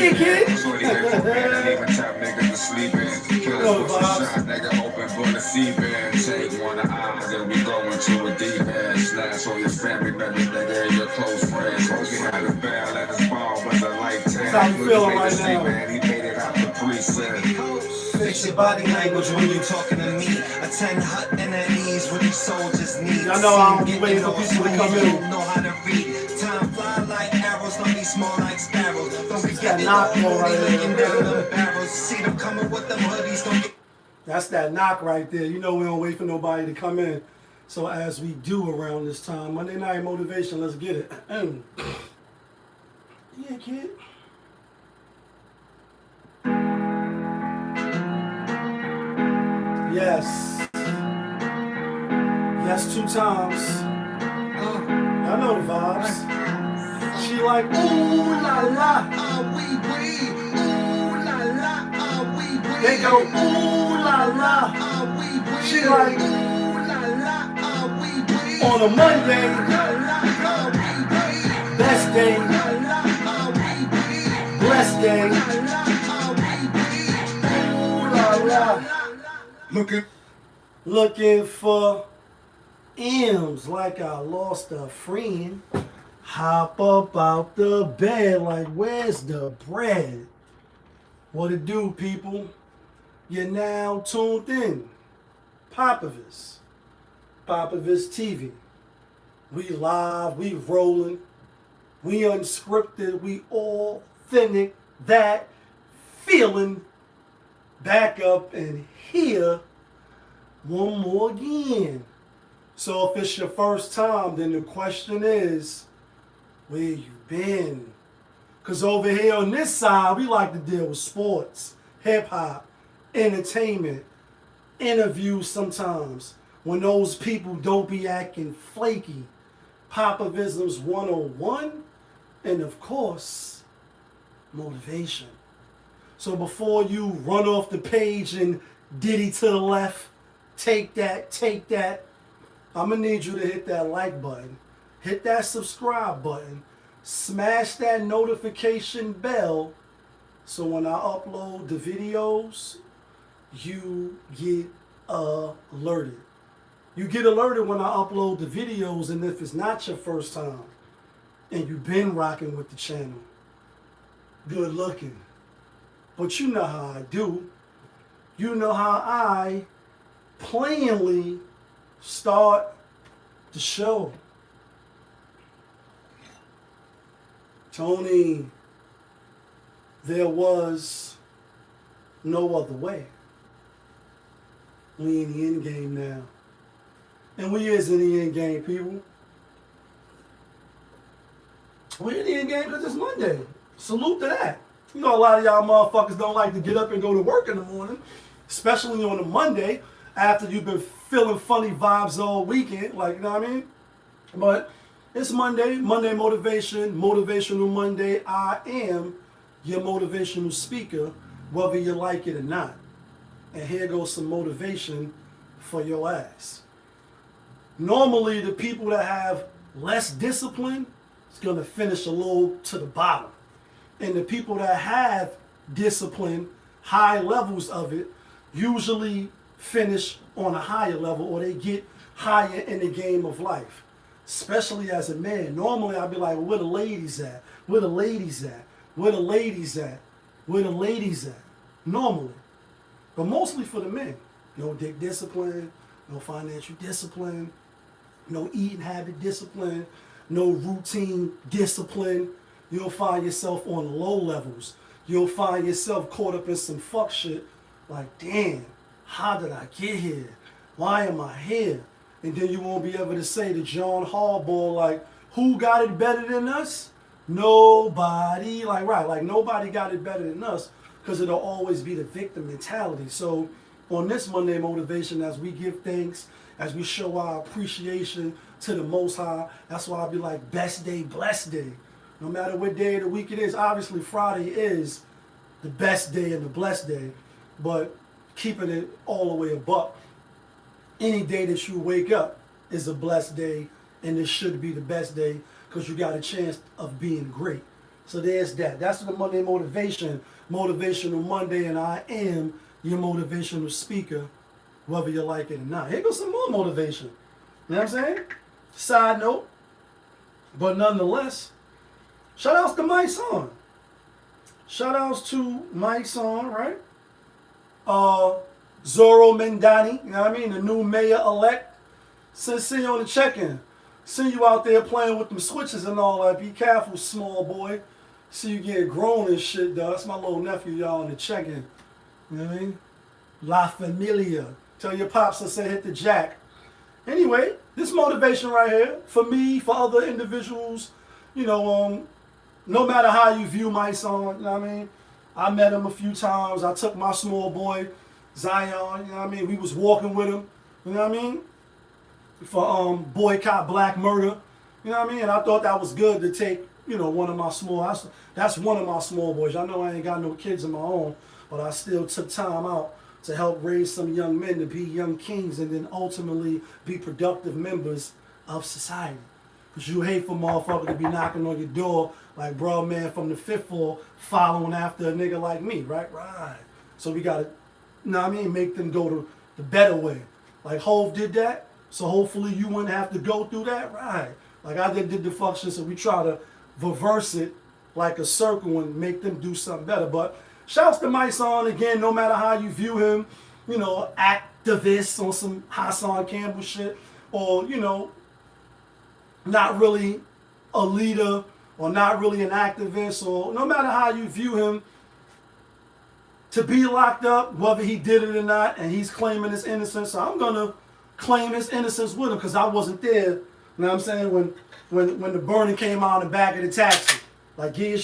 Hey, kid. Shorty been for bed and even top niggas are sleeping. Killers push a shot, nigga open bullet seeping. Take one of eyes and we go into a deep end. Slash all your family members, nigga, and your close friends. Hope you had a bell at his ball, but the light tan. That's how you feeling right now. Man, he made it out the precinct. Fix your body language when you talking to me. Attend hut and at ease with these soldiers need. I know I don't be waiting for people to come in. Don't know how to read. Time fly like arrows, don't be small like sparrows. Don't be that knock right looking there. down them barrels. See them coming with them hoodies, don't get. That's that knock right there. You know we don't wait for nobody to come in. So as we do around this time, Monday Night Motivation, let's get it. Yeah, kid. Yes. Yes, 2 times. I know the vibes. She like, ooh la la. They go, ooh la la. She like, on a Monday, best day, blessed day. Ooh la la. Looking for M's like I lost a friend. Hop up out the bed like where's the bread? What it do, people? You're now tuned in. Popovich TV. We live, we rolling, we unscripted, we authentic, that feeling. Back up and here one more again. So if it's your first time, then the question is, where you been? Because over here on this side, we like to deal with sports, hip-hop, entertainment, interviews sometimes. When those people don't be acting flaky. Popovisms 101, and of course, motivation. So before you run off the page and diddy to the left, take that, I'm going to need you to hit that like button, hit that subscribe button, smash that notification bell, so when I upload the videos, you get alerted. You get alerted when I upload the videos, and if it's not your first time, and you've been rocking with the channel, good looking. But you know how I do. You know how I plainly start the show. Tony, there was no other way. We in the end game now. And we is in the end game, people. We in the end game because it's Monday. Salute to that. You know, a lot of y'all motherfuckers don't like to get up and go to work in the morning, especially on a Monday after you've been feeling funny vibes all weekend, like, you know what I mean? But it's Monday, Monday Motivation, Motivational Monday. I am your motivational speaker, whether you like it or not. And here goes some motivation for your ass. Normally, the people that have less discipline is going to finish a little to the bottom. And the people that have discipline, high levels of it, usually finish on a higher level, or they get higher in the game of life. Especially as a man. Normally I'd be like, well, where the ladies at? Where the ladies at? Where the ladies at? Where the ladies at? Normally. But mostly for the men. No dick discipline, no financial discipline, no eating habit discipline, no routine discipline. You'll find yourself on low levels. You'll find yourself caught up in some fuck shit like, damn, how did I get here? Why am I here? And then you won't be able to say to John Harbaugh, like, who got it better than us? Nobody. Like, right, like nobody got it better than us, because it'll always be the victim mentality. So on this Monday Motivation, as we give thanks, as we show our appreciation to the Most High, that's why I'll be like, best day, blessed day. No matter what day of the week it is. Obviously, Friday is the best day and the blessed day, but keeping it all the way a buck. Any day that you wake up is a blessed day, and it should be the best day, because you got a chance of being great. So there's that. That's the Monday motivation. Motivational Monday, and I am your motivational speaker, whether you like it or not. Here goes some more motivation. You know what I'm saying? Side note, but nonetheless, shout outs to my son. Shout outs to my son, right? Zorro Mendani, you know what I mean? The new mayor-elect. See you on the check-in. See you out there playing with them switches and all that. Be careful, small boy. See you get grown and shit, though. That's my little nephew, y'all, on the check-in. You know what I mean? La Familia. Tell your pops to say hit the jack. Anyway, this motivation right here, for me, for other individuals, you know, no matter how you view my son, you know what I mean? I met him a few times. I took my small boy, Zion, you know what I mean? We was walking with him, you know what I mean? For boycott black murder, you know what I mean? And I thought that was good to take, you know, one of my small, that's one of my small boys. I know I ain't got no kids of my own, but I still took time out to help raise some young men to be young kings and then ultimately be productive members of society. Because you hate for motherfucker to be knocking on your door like, bro, man, from the fifth floor following after a nigga like me, right? Right. So we got to, you know what I mean, make them go the better way. Like Hove did that, so hopefully you wouldn't have to go through that, right? Like I did the function, so we try to reverse it like a circle and make them do something better. But shouts to my son again, no matter how you view him, you know, activist on some Hassan Campbell shit, or, you know, not really a leader or not really an activist, or no matter how you view him, to be locked up, whether he did it or not, and he's claiming his innocence. So I'm gonna claim his innocence with him because I wasn't there. You know what I'm saying? When the burning came out in the back of the taxi. Like, yeah,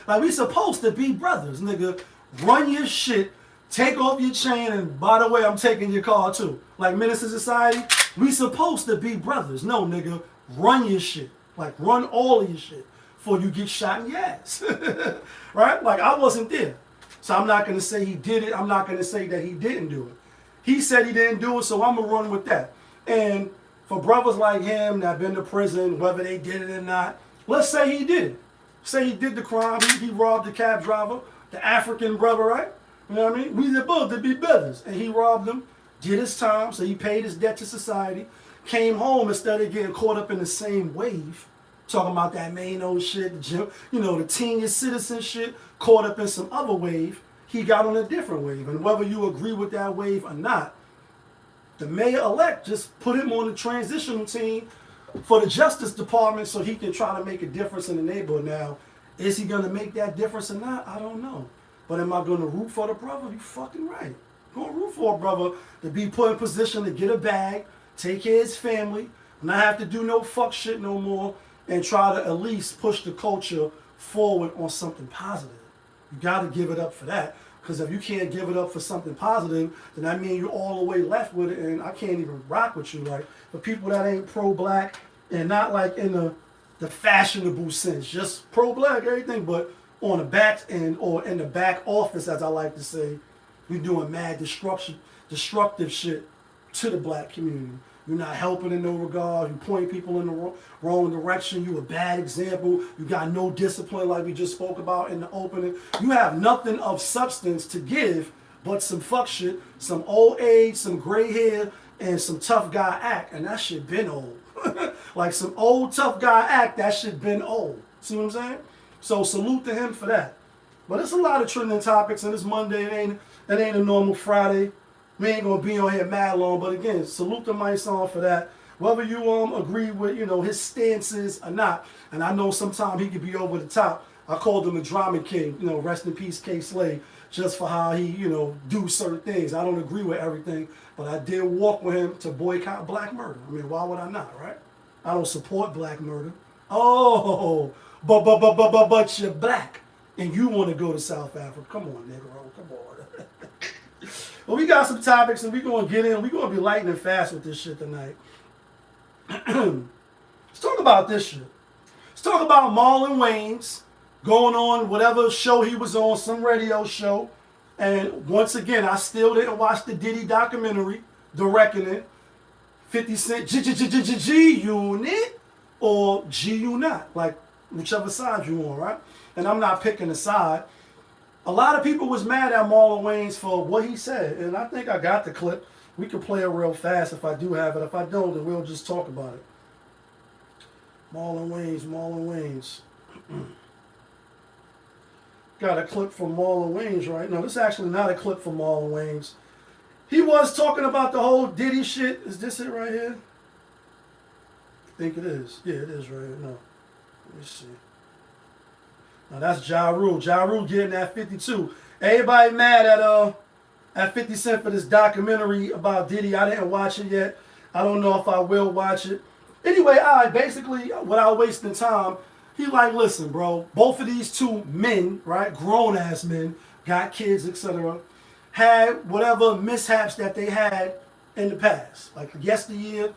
like we supposed to be brothers, nigga. Run your shit, take off your chain, and by the way, I'm taking your car too. Like Menace to Society, we supposed to be brothers. No, nigga, run your shit. Like, run all of your shit before you get shot in your ass. Right? Like, I wasn't there. So I'm not going to say he did it. I'm not going to say that he didn't do it. He said he didn't do it, so I'm going to run with that. And for brothers like him that been to prison, whether they did it or not, let's say he did it. Say he did the crime. He robbed the cab driver, the African brother, right? You know what I mean? We supposed to be brothers. And he robbed him, did his time, so he paid his debt to society, came home instead of getting caught up in the same wave, talking about that main old shit, the senior citizen shit, caught up in some other wave. He got on a different wave. And whether you agree with that wave or not, the mayor-elect just put him on the transitional team for the Justice Department so he can try to make a difference in the neighborhood. Now, is he going to make that difference or not? I don't know. But am I going to root for the brother? You fucking right. I'm going to root for a brother to be put in position to get a bag, take care of his family, not have to do no fuck shit no more, and try to at least push the culture forward on something positive. You got to give it up for that. Because if you can't give it up for something positive, then that means you're all the way left with it, and I can't even rock with you. Like, for people that ain't pro-black, and not like in the fashionable sense, just pro-black, everything, but on the back end, or in the back office, as I like to say, you're doing mad destructive shit to the black community. You're not helping in no regard. You point people in the wrong direction. You a bad example. You got no discipline like we just spoke about in the opening. You have nothing of substance to give but some fuck shit, some old age, some gray hair, and some tough guy act. And that shit been old. Like some old tough guy act, that shit been old. See what I'm saying? So salute to him for that. But it's a lot of trending topics, and this Monday, it ain't a normal Friday. We ain't gonna be on here mad long, but again, salute to my son for that. Whether you agree with his stances or not, and I know sometimes he could be over the top. I called him a drama king, rest in peace, K. Slade, just for how he do certain things. I don't agree with everything, but I did walk with him to boycott black murder. I mean, why would I not, right? I don't support black murder. Oh, but you're black and you want to go to South Africa? Come on, Negro, come on. Well, we got some topics, and we're going to get in. We're going to be lightning fast with this shit tonight. Let's talk about this shit. Let's talk about Marlon Wayans going on whatever show he was on, some radio show. And once again, I still didn't watch the Diddy documentary, The Reckoning. 50 Cent, G-Unit or G-U-Not, like whichever side you on, right? and I'm not picking a side. A lot of people was mad at Marlon Wayans for what he said, and I think I got the clip. We can play it real fast if I do have it. If I don't, then we'll just talk about it. Marlon Wayans. Got a clip from Marlon Wayans right now. This is actually not a clip from Marlon Wayans. He was talking about the whole Diddy shit. Is this it right here? I think it is. Yeah, it is right here. No. Let me see. Now that's Ja Rule. Ja Rule getting that 52. Everybody mad at 50 Cent for this documentary about Diddy. I didn't watch it yet. I don't know if I will watch it. Anyway, basically, without wasting time, he like, listen, bro, both of these two men, right, grown-ass men, got kids, etc., had whatever mishaps that they had in the past, like yesteryear.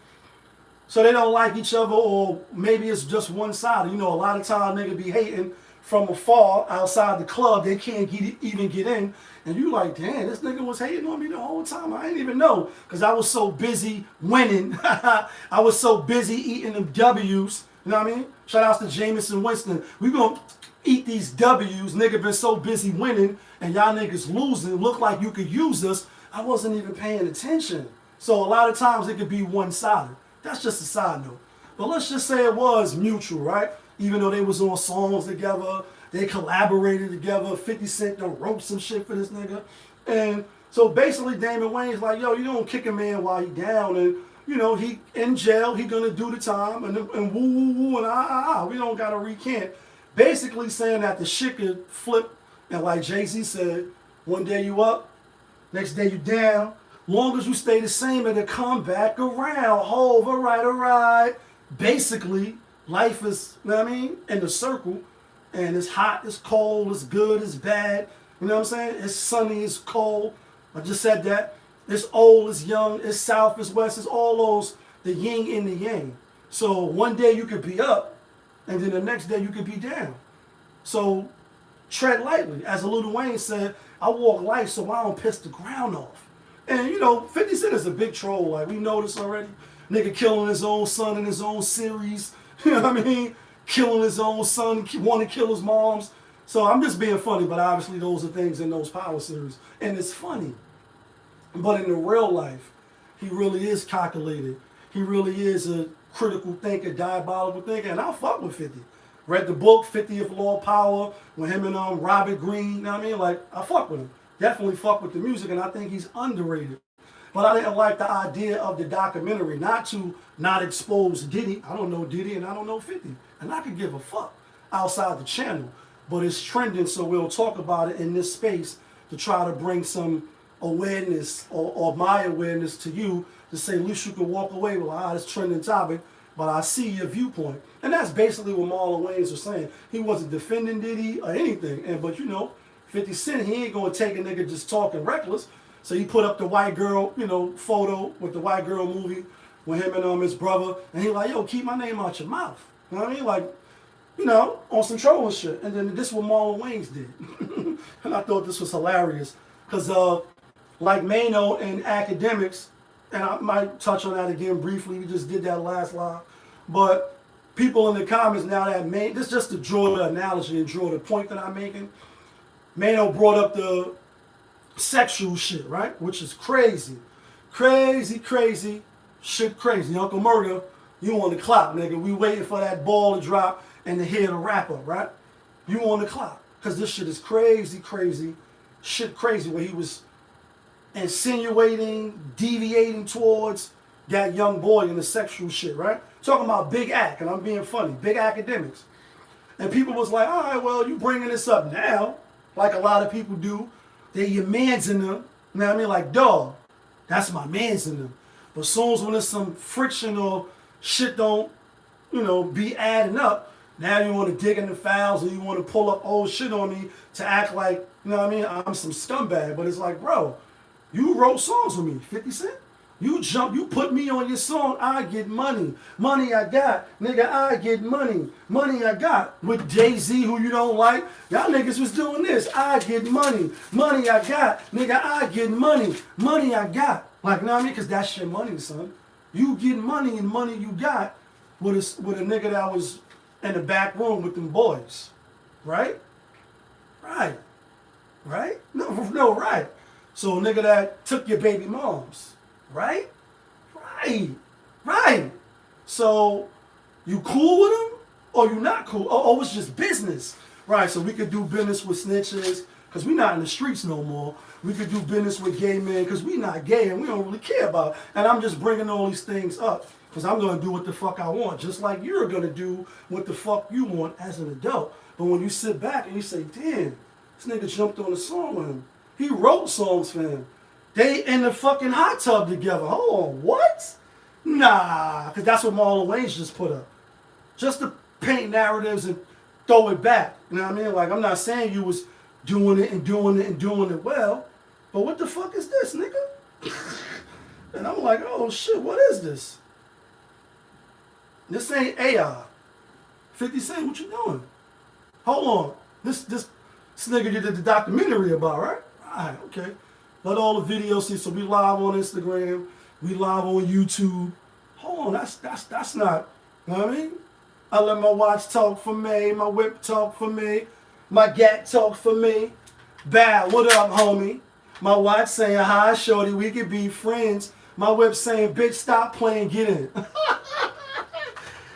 So they don't like each other, or maybe it's just one sided. You know, a lot of times niggas be hating from afar outside the club. They can't even get in. And you like, damn, this nigga was hating on me the whole time. I didn't even know, because I was so busy winning. I was so busy eating them W's. You know what I mean? Shout outs to Jameson Winston. We gonna eat these W's. Nigga been so busy winning, and y'all niggas losing. Look like you could use us. I wasn't even paying attention. So a lot of times it could be one-sided. That's just a side note. But let's just say it was mutual, right? Even though they was on songs together, they collaborated together. 50 Cent done wrote some shit for this nigga. And so basically Damon Wayne's like, yo, you don't kick a man while he down, and you know, he in jail, he gonna do the time, and woo woo woo and we don't gotta recant. Basically saying that the shit could flip, and like Jay-Z said, one day you up, next day you down. Long as you stay the same, it'll come back around. Hove, all right. Basically, life is, you know what I mean, in the circle, and it's hot, it's cold, it's good, it's bad. You know what I'm saying? It's sunny, it's cold. I just said that. It's old, it's young, it's south, it's west, it's all those, the yin and the yang. So one day you could be up, and then the next day you could be down. So tread lightly. As Lil Wayne said, I walk light so I don't piss the ground off. And you know, 50 Cent is a big troll, like we know this already. Nigga killing his own son in his own series. You know what I mean? Killing his own son, want to kill his moms. So I'm just being funny, but obviously those are things in those power series. And it's funny. But in the real life, he really is calculated. He really is a critical thinker, diabolical thinker, and I fuck with 50. Read the book, 50th Law of Power, with him and Robert Greene, you know what I mean? Like, I fuck with him. Definitely fuck with the music, and I think he's underrated. But I didn't like the idea of the documentary, not to not expose Diddy. I don't know Diddy, and I don't know 50. And I could give a fuck outside the channel. But it's trending, so we'll talk about it in this space to try to bring some awareness or my awareness to you, to say at least you can walk away with, this trending topic, but I see your viewpoint. And that's basically what Marlon Wayans was saying. He wasn't defending Diddy or anything, but you know, 50 Cent, he ain't gonna take a nigga just talking reckless. So he put up the white girl, you know, photo with the white girl movie with him and his brother, and he like, yo, keep my name out your mouth. You know what I mean? Like, you know, on some trolling shit. And then this is what Marlon Wayans did. And I thought this was hilarious. Because like Mano and academics, and I might touch on that again briefly, we just did that last live, but people in the comments now that this is just to draw the analogy and draw the point that I'm making. Mano brought up the sexual shit, right? Which is crazy. Crazy shit crazy. Uncle Murder, you on the clock, nigga. We waiting for that ball to drop and to hear the wrap up, right? You on the clock. Because this shit is crazy shit crazy, where he was insinuating, deviating towards that young boy in the sexual shit, right? Talking about big act, and I'm being funny, big academics. And people was like, all right, well, you bringing this up now, like a lot of people do. They're your mans in them. You know what I mean? Like, dog, that's my mans in them. But as soon as when there's some friction or shit don't, you know, be adding up, now you want to dig in the files and you want to pull up old shit on me to act like, you know what I mean, I'm some scumbag. But it's like, bro, you wrote songs with me, 50 Cent. You put me on your song, I get money. Money I got, nigga, I get money. Money I got. With Jay-Z, who you don't like, y'all niggas was doing this. I get money. Money I got, nigga, I get money. Money I got. Like, you know what I mean? Because that's your money, son. You get money and money you got with a nigga that was in the back room with them boys. Right? Right. Right? No, right. So a nigga that took your baby moms. Right? Right. So you cool with him or you not cool? Oh, it's just business. Right, so we could do business with snitches because we not in the streets no more. We could do business with gay men because we not gay and we don't really care about it. And I'm just bringing all these things up because I'm going to do what the fuck I want, just like you're going to do what the fuck you want as an adult. But when you sit back and you say, damn, this nigga jumped on a song with him. He wrote songs for him. They in the fucking hot tub together. Hold on, what? Nah, because that's what Marlon Wayans just put up. Just to paint narratives and throw it back. You know what I mean? Like, I'm not saying you was doing it well, but what the fuck is this, nigga? And I'm like, oh shit, what is this? This ain't AI. 50 Cent, what you doing? Hold on. This nigga you did the documentary about, right? Alright, okay. Let all the videos see. So we live on Instagram, we live on YouTube. Hold on, that's not, you know what I mean? I let my watch talk for me, my whip talk for me, my gat talk for me. Bad, what up, homie? My watch saying, hi, shorty, we could be friends. My whip saying, bitch, stop playing, get in.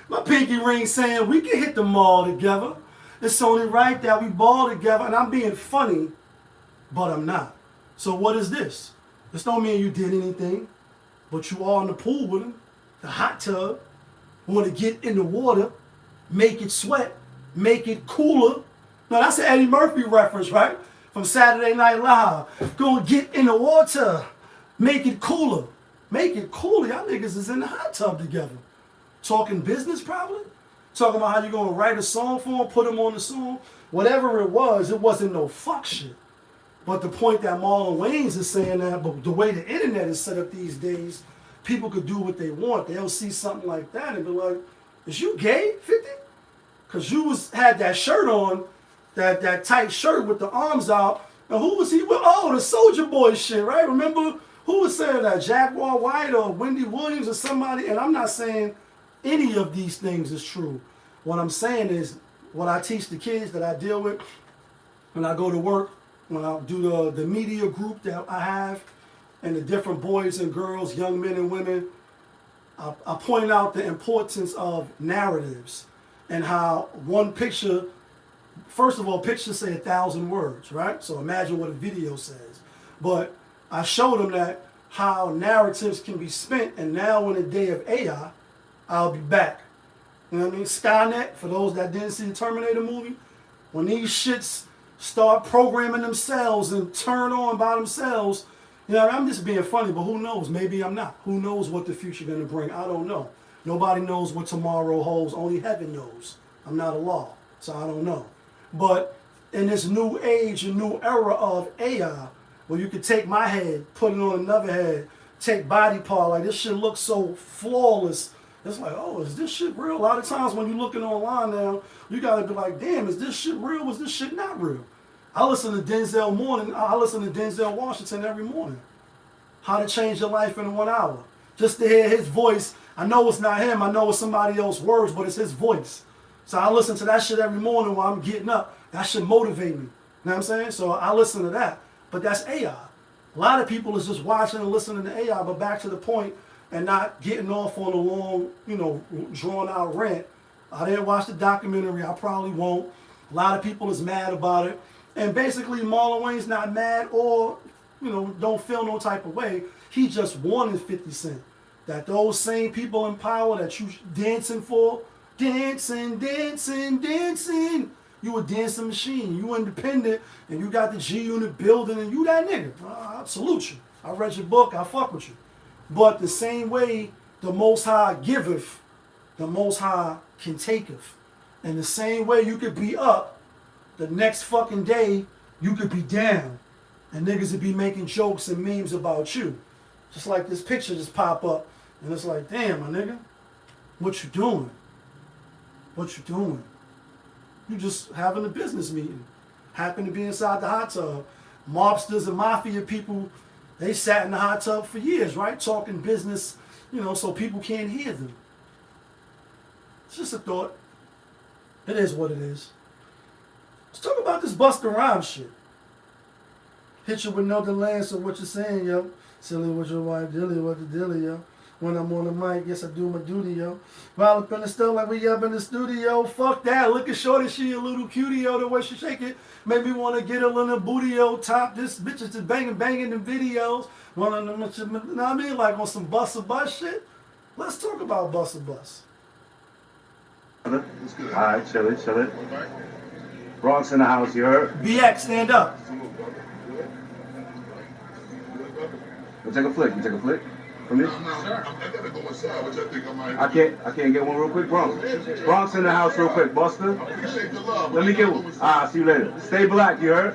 My pinky ring saying, we can hit the mall together. It's only right that we ball together, and I'm being funny, but I'm not. So what is this? This don't mean you did anything, but you are in the pool with him, the hot tub, want to get in the water, make it sweat, make it cooler. Now that's an Eddie Murphy reference, right? From Saturday Night Live. Go and get in the water, make it cooler. Make it cooler. Y'all niggas is in the hot tub together. Talking business probably. Talking about how you gonna write a song for him, put him on the song. Whatever it wasn't no fuck shit. But the point that Marlon Wayans is saying that, but the way the internet is set up these days, people could do what they want. They'll see something like that and be like, is you gay, 50? Because you had that shirt on, that tight shirt with the arms out. And who was he with? Oh, the Soulja Boy shit, right? Remember, who was saying that? Jaguar White or Wendy Williams or somebody? And I'm not saying any of these things is true. What I'm saying is, what I teach the kids that I deal with when I go to work, when I do the media group that I have, and the different boys and girls, young men and women, I point out the importance of narratives and how one picture, first of all, pictures say 1,000 words, right? So imagine what a video says. But I showed them that how narratives can be spent, and now in the day of AI, I'll be back. You know what I mean? Skynet, for those that didn't see the Terminator movie, when these shits start programming themselves and turn on by themselves, you know, I'm just being funny, but who knows? Maybe I'm not. Who knows what the future going to bring? I don't know. Nobody knows what tomorrow holds. Only heaven knows. I'm not a law, so I don't know. But in this new age and new era of AI, where you could take my head, put it on another head, take body part, like this shit looks so flawless. It's like, oh, is this shit real? A lot of times when you're looking online now, you got to be like, damn, is this shit real? Was this shit not real? I listen to Denzel Washington every morning. How to Change Your Life in 1 Hour. Just to hear his voice. I know it's not him. I know it's somebody else's words, but it's his voice. So I listen to that shit every morning while I'm getting up. That should motivate me. You know what I'm saying? So I listen to that. But that's AI. A lot of people is just watching and listening to AI, but back to the point and not getting off on a long, drawn out rant. I didn't watch the documentary. I probably won't. A lot of people is mad about it. And basically, Marlon Wayne's not mad or, don't feel no type of way. He just wanted 50 Cent. That those same people in power that you dancing for, dancing. You a dancing machine. You independent, and you got the G-Unit building, and you that nigga. I salute you. I read your book. I fuck with you. But the same way the Most High giveth, the Most High can taketh. And the same way you could be up, the next fucking day you could be down. And niggas would be making jokes and memes about you. Just like this picture just pop up. And it's like, damn, my nigga, what you doing? What you doing? You just having a business meeting. Happen to be inside the hot tub. Mobsters and mafia people, they sat in the hot tub for years, right? Talking business, so people can't hear them. It's just a thought. It is what it is. Let's talk about this Busta Rhymes shit. Hit you with no delay, so what you saying, yo? Silly with your wife, dilly, what the dilly, yo? When I'm on the mic, yes, I do my duty, yo. While up in the stuff like we up in the studio. Fuck that. Look at Shorty, she a little cutie, yo. The way she shake it made me want to get her in the booty, yo. Top this bitch is just banging in videos. One of them, you know what I mean? Like on some Busta Bus shit. Let's talk about Busta Bus. Alright, chill it. Bronx in the house, you heard? BX, stand up. You take a flick for me? I can't get one real quick, Bronx in the house real quick, Buster. Let me get one. Alright, see you later. Stay black, you heard?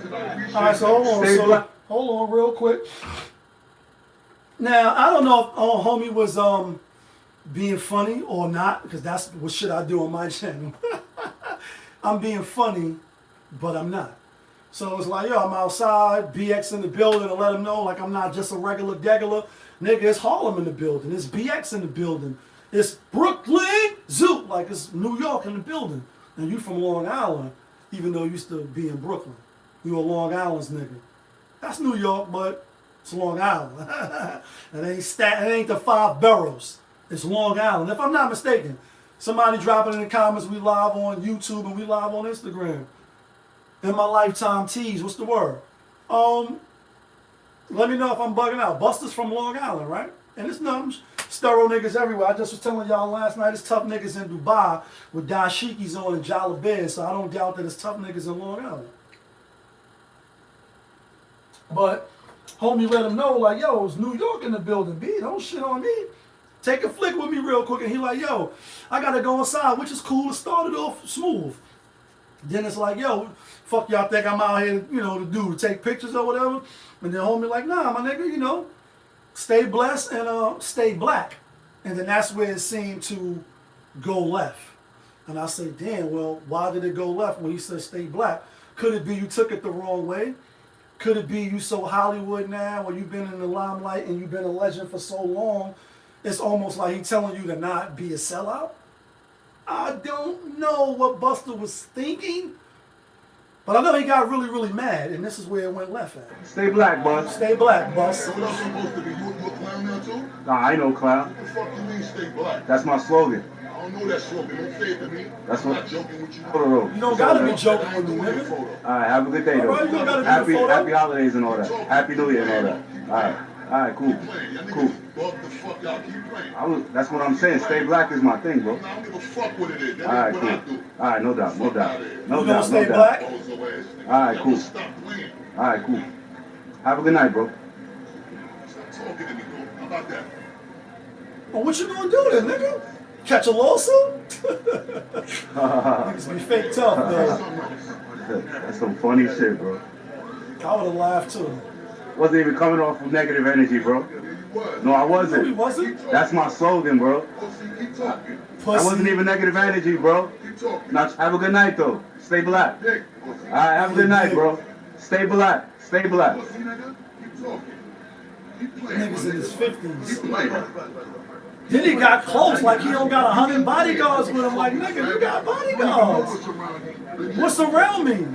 Alright, so hold on. Stay black. Hold on real quick. Now, I don't know if homie was being funny or not, because that's what shit I do on my channel. I'm being funny, but I'm not. So it's like, yo, I'm outside, BX in the building, to let him know, like, I'm not just a regular degular. Nigga, it's Harlem in the building. It's BX in the building. It's Brooklyn Zoo. Like, it's New York in the building. And you from Long Island, even though you used to be in Brooklyn. You a Long Island's nigga. That's New York, but it's Long Island. It ain't the 5 boroughs. It's Long Island. If I'm not mistaken, somebody drop it in the comments. We live on YouTube and we live on Instagram. In my lifetime tease, what's the word? Let me know if I'm bugging out. Busta's from Long Island, right? And it's nothing. Stero niggas everywhere. I just was telling y'all last night, it's tough niggas in Dubai with dashikis on and jalabez, so I don't doubt that it's tough niggas in Long Island. But homie let him know, like, yo, it's New York in the building, B. Don't shit on me. Take a flick with me real quick. And he like, yo, I got to go inside, which is cool. It started off smooth. Then it's like, yo, fuck y'all think I'm out here, you know, to take pictures or whatever. And then homie like, nah, my nigga, you know, stay blessed and stay black. And then that's where it seemed to go left. And I say, damn, well, why did it go left when he said stay black? Could it be you took it the wrong way? Could it be you so Hollywood now, or you've been in the limelight and you've been a legend for so long, it's almost like he's telling you to not be a sellout? I don't know what Busta was thinking, but I know he got really, really mad, and this is where it went left at. Stay black, Bus. Stay black, Bus. What else supposed to be? You a clown now too? Nah, I ain't no clown. What the fuck you mean stay black? That's my slogan. I don't know that slogan. Don't say it to me. That's I'm what- not joking with you. You don't gotta be joking with me, nigga. Alright, have a good day, though. Alright, you don't gotta do the photo. Happy holidays and all that. Happy New Year and all that. Alright, cool. Keep playing. Y'all Cool. niggas bug the fuck out. Keep playing. That's what I'm saying. Stay black is my thing, bro. I don't give a fuck what it is. That Alright, is what I cool. do. Alright, no doubt. You gonna stay black? Alright, cool. Stop playing. Alright, cool. Have a good night, bro. Stop talking to me, bro. How about that? Well, what you gonna do then, nigga? Catch a lawsuit? Niggas be fake tough, though. Something else. That's some funny shit, bro. I would've laughed too. Wasn't even coming off of negative energy, bro. Yeah, you was. No, I No, he wasn't. wasn't. That's my slogan, bro. Pussy, keep talking. That Pussy. wasn't even negative energy, bro. Keep talking. Now, have a good night, though. Stay black. Dick. Pussy. Alright, have a good night, bro. Stay black. Stay black. Pussy, nigga. Keep talking. Keep playing. Niggas in his 50s. Keep playing. Then he got close, like he don't got 100 bodyguards with him. Like, nigga, you got bodyguards. What's around me?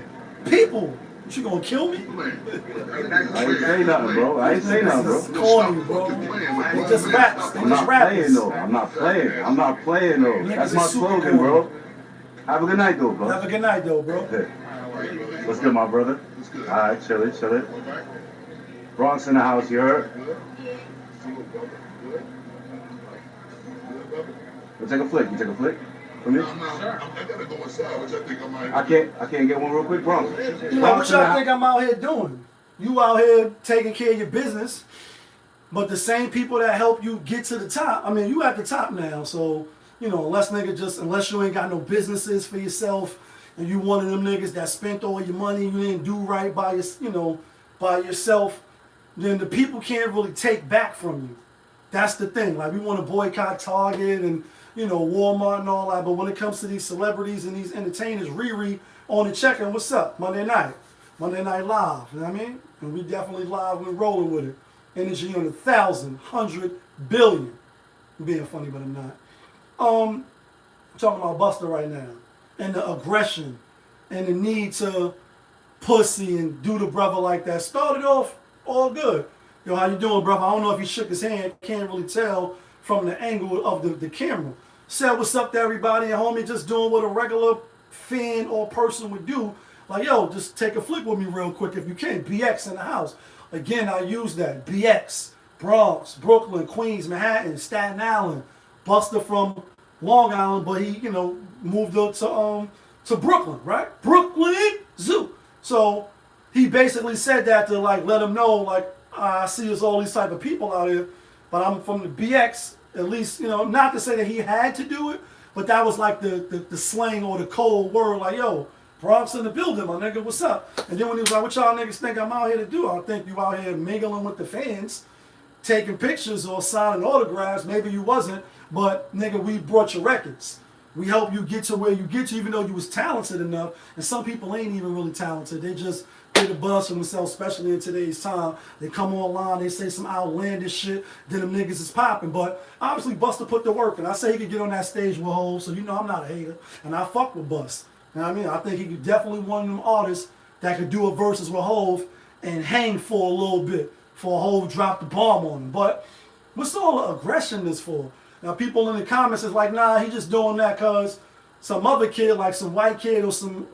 People. You gonna kill me? I ain't say nothing, bro. I ain't say nothing, This is bro. corny, bro. They just raps. They I'm just not rappers. playing, though. I'm not playing. I'm not playing, though. Niggas That's is my super slogan, bro. corny. Have a good night, though, bro. Have a good night, though, bro. Hey. What's good, my brother? Alright, chill it. Bronx in the house, you heard? You take a flick for me? I gotta go inside, which I think I might. I can't get one real quick, Bronx. You know, what Bronx in the y'all think I'm out here doing? You out here taking care of your business, but the same people that help you get to the top, I mean, you at the top now, so, you know, unless you ain't got no businesses for yourself, and you one of them niggas that spent all your money, you didn't do right by by yourself, then the people can't really take back from you. That's the thing. Like, we want to boycott Target and, you know, Walmart and all that, but when it comes to these celebrities and these entertainers, Riri on the check-in, what's up? Monday night live, you know what I mean? And we definitely live, we're rolling with it. Energy on 1,000, 100 billion. I'm being funny, but I'm not. Talking about Busta right now, and the aggression, and the need to pussy and do the brother like that. Started off all good. Yo, how you doing, brother? I don't know if he shook his hand. Can't really tell from the angle of the camera. Said what's up to everybody, and homie just doing what a regular fan or person would do. Like, yo, just take a flick with me real quick if you can. BX in the house. Again, I use that. BX, Bronx, Brooklyn, Queens, Manhattan, Staten Island. Buster from Long Island, but he, moved up to Brooklyn, right? Brooklyn Zoo. So he basically said that to like let him know, like, I see there's all these type of people out here, but I'm from the BX. At least, not to say that he had to do it, but that was like the slang or the cold word, like, yo, Bronx in the building, my nigga, what's up? And then when he was like, what y'all niggas think I'm out here to do? I think you out here mingling with the fans, taking pictures or signing autographs. Maybe you wasn't, but nigga, we brought your records. We helped you get to where you get to, even though you was talented enough. And some people ain't even really talented. They just get a buzz for themselves, especially in today's time. They come online, they say some outlandish shit, then them niggas is popping. But obviously Buster put the work in. I say he could get on that stage with Hov, so I'm not a hater. And I fuck with Bust. You know what I mean? I think he could definitely one of them artists that could do a versus with Hov and hang for a little bit before Hov dropped the bomb on him. But what's all the aggression this for? Now people in the comments is like, nah, he just doing that because some other kid, like some white kid or some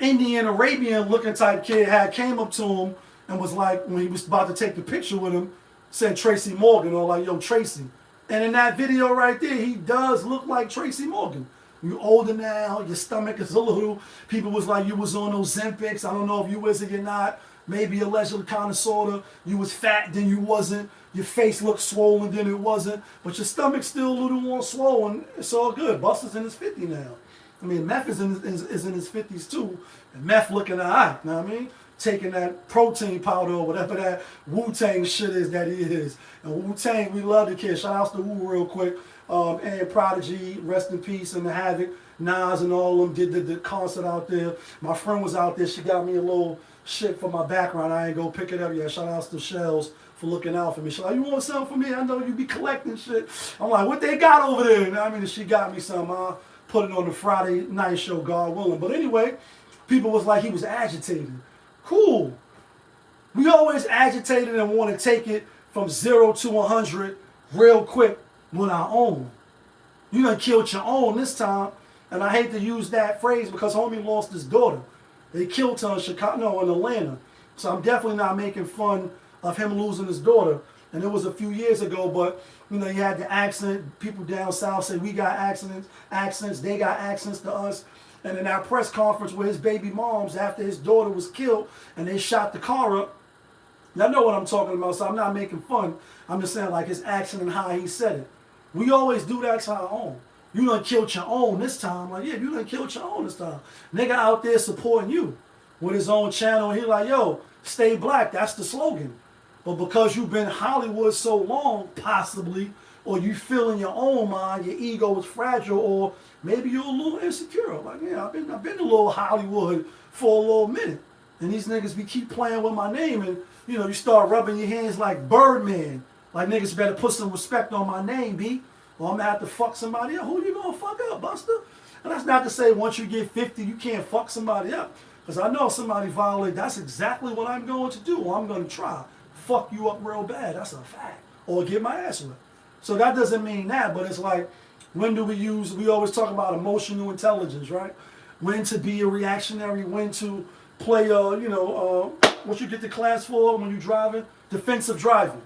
Indian Arabian looking type kid came up to him and was like, when he was about to take the picture with him, said Tracy Morgan, or like, yo, Tracy. And in that video right there, he does look like Tracy Morgan. You older now, your stomach is a little, people was like, you was on those Zempics. I don't know if you was or you're not. Maybe allegedly kind of sort of. You was fat, then you wasn't. Your face looked swollen, then it wasn't. But your stomach's still a little more swollen. It's all good. Buster's in his 50 now. I mean, Meth is in his 50s too. And Meth looking all right, you know what I mean? Taking that protein powder or whatever that Wu-Tang shit is that he is. And Wu-Tang, we love the kid. Shout out to Wu real quick. And Prodigy, rest in peace, and the Havoc. Nas and all of them did the concert out there. My friend was out there. She got me a little shit for my background. I ain't go pick it up yet. Shout outs to Shells for looking out for me. She's like, you want something for me? I know you be collecting shit. I'm like, what they got over there? You know what I mean? And she got me some. I'll put it on the Friday night show, God willing. But anyway, people was like, he was agitated. Cool. We always agitated and want to take it from 0 to 100 real quick with our own. You done killed your own this time. And I hate to use that phrase because homie lost his daughter. They killed her in Chicago, in Atlanta. So I'm definitely not making fun of him losing his daughter. And it was a few years ago, but you had the accent. People down south say we got accents. They got accents to us. And in that press conference with his baby moms after his daughter was killed and they shot the car up, y'all know what I'm talking about, so I'm not making fun. I'm just saying like his accent and how he said it. We always do that to our own. You done killed your own this time. Like, yeah, you done killed your own this time. Nigga out there supporting you with his own channel. And he like, yo, stay black. That's the slogan. But because you've been Hollywood so long, possibly, or you feel in your own mind, your ego is fragile, or maybe you're a little insecure. Like, yeah, I've been a little Hollywood for a little minute. And these niggas keep playing with my name, and you start rubbing your hands like Birdman. Like, niggas better put some respect on my name, B. Or I'm going to have to fuck somebody up. Who you going to fuck up, Buster? And that's not to say once you get 50, you can't fuck somebody up. Because I know if somebody violates, that's exactly what I'm going to do. Or I'm going to try. Fuck you up real bad. That's a fact. Or get my ass whipped. So that doesn't mean that, but it's like, when do we always talk about emotional intelligence, right? When to be a reactionary, when to play, what you get to class for when you're driving? Defensive driving.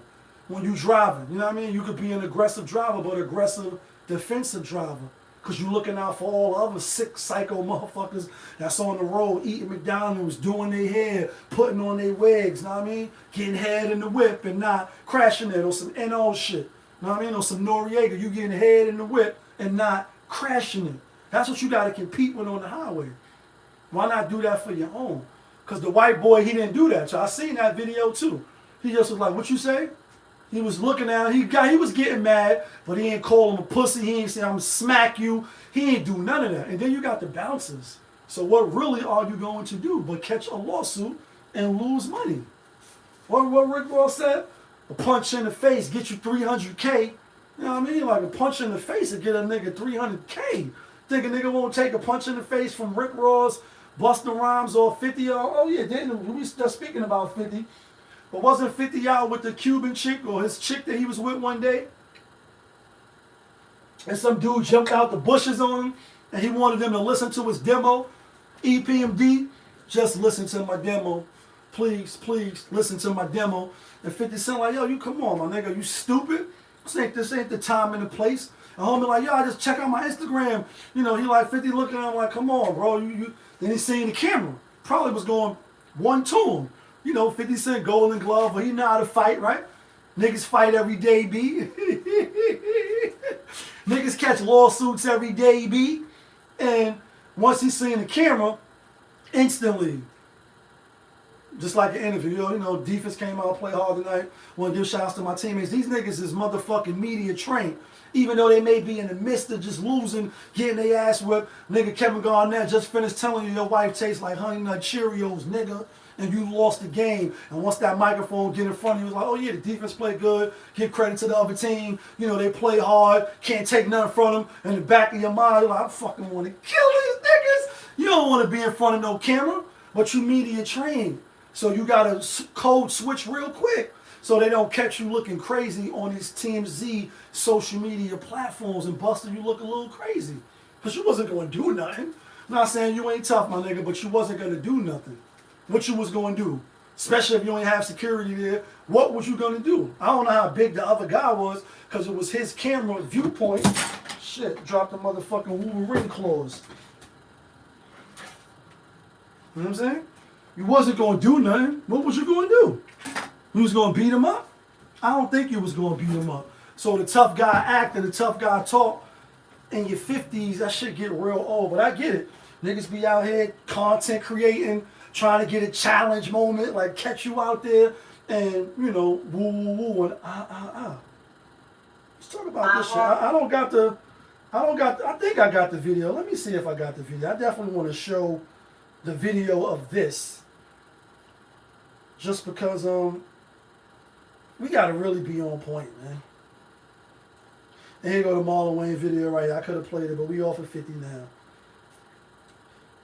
When you're driving, you know what I mean? You could be an aggressive driver, but aggressive defensive driver. Because you're looking out for all other sick, psycho motherfuckers that's on the road, eating McDonald's, doing their hair, putting on their wigs, you know what I mean? Getting head in the whip and not crashing it, or some NO shit, you know what I mean? Or some Noriega, you getting head in the whip and not crashing it. That's what you got to compete with on the highway. Why not do that for your own? Because the white boy, he didn't do that. So I seen that video too. He just was like, what you say? He was looking at him. He was getting mad, but he ain't call him a pussy. He ain't say, I'm going to smack you. He ain't do none of that. And then you got the bouncers. So what really are you going to do but catch a lawsuit and lose money? What Rick Ross said? A punch in the face get you $300K. You know what I mean? Like a punch in the face to get a nigga $300K. Think a nigga won't take a punch in the face from Rick Ross Busta Rhymes or 50? Oh yeah, we were just speaking about 50. But wasn't 50 out with the Cuban chick or his chick that he was with one day? And some dude jumped out the bushes on him and he wanted them to listen to his demo. EPMD, just listen to my demo. Please, please, listen to my demo. And 50 Cent like, yo, you come on, my nigga, you stupid? This ain't the time and the place. And homie like, yo, I just check out my Instagram. You know, he like 50 looking at him like, come on, bro. Then he seen the camera. Probably was going one to him. You know, 50 Cent Golden Glove, but he know how to fight, right? Niggas fight every day, B. Niggas catch lawsuits every day, B. And once he seen the camera, instantly, just like an interview, you know, defense came out, play hard tonight. Want to give shouts to my teammates. These niggas is motherfucking media trained. Even though they may be in the midst of just losing, getting their ass whipped. Nigga Kevin Garnett just finished telling you your wife tastes like Honey Nut Cheerios, nigga. And you lost the game. And once that microphone get in front of you, it was like, oh yeah, the defense played good. Give credit to the other team. You know, they play hard. Can't take nothing from them. In the back of your mind, you're like, I fucking want to kill these niggas. You don't want to be in front of no camera, but you media trained. So you got to code switch real quick so they don't catch you looking crazy on these TMZ social media platforms and busting you look a little crazy. Because you wasn't going to do nothing. I'm not saying you ain't tough, my nigga, but you wasn't going to do nothing. What you was going to do? Especially if you ain't have security there. What was you going to do? I don't know how big the other guy was because it was his camera viewpoint. Shit, dropped the motherfucking Wolverine claws. You know what I'm saying? You wasn't going to do nothing. What was you going to do? You was going to beat him up? I don't think you was going to beat him up. So the tough guy act and the tough guy talk in your 50s, that shit get real old. But I get it. Niggas be out here content creating, trying to get a challenge moment, like catch you out there and, you know, woo, woo, woo, and Let's talk about this shit. I think I got the video. Let me see if I got the video. I definitely want to show the video of this. Just because, we got to really be on point, man. And here go the Marlon Wayne video right here. I could have played it, but we off at 50 now.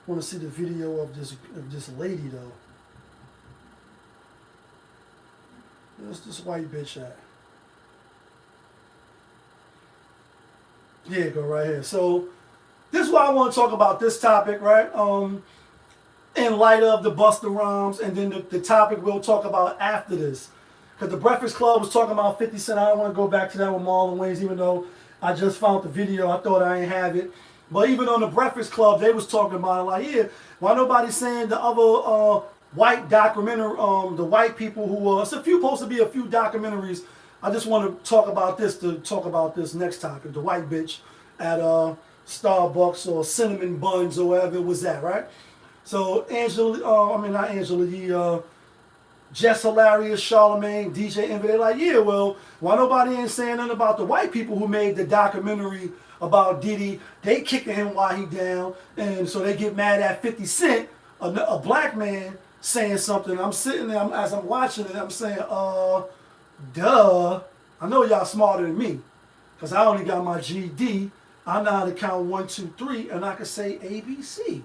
Want to see the video of this lady though. Where's this white bitch at? Here you go, right here. So this is why I want to talk about this topic, right? In light of the Busta Rhymes, and then the topic we'll talk about after this. Because the Breakfast Club was talking about 50 Cent. I don't want to go back to that with Marlon Wayans, even though I just found the video. I thought I ain't have it. But even on the Breakfast Club, they was talking about it like, yeah, why nobody saying the other white documentary, the white people who, it's supposed to be a few documentaries. I just want to talk about this next topic, the white bitch at Starbucks or Cinnamon Buns or wherever it was at, right? So Jess Hilarious, Charlamagne, DJ Envy, they're like, yeah, well, why nobody ain't saying nothing about the white people who made the documentary about Diddy? They kicking him while he down, and so they get mad at 50 Cent, a black man, saying something. I'm sitting there, as I'm watching it, I'm saying, duh. I know y'all smarter than me, because I only got my GD. I know how to count 1, 2, 3, and I can say ABC.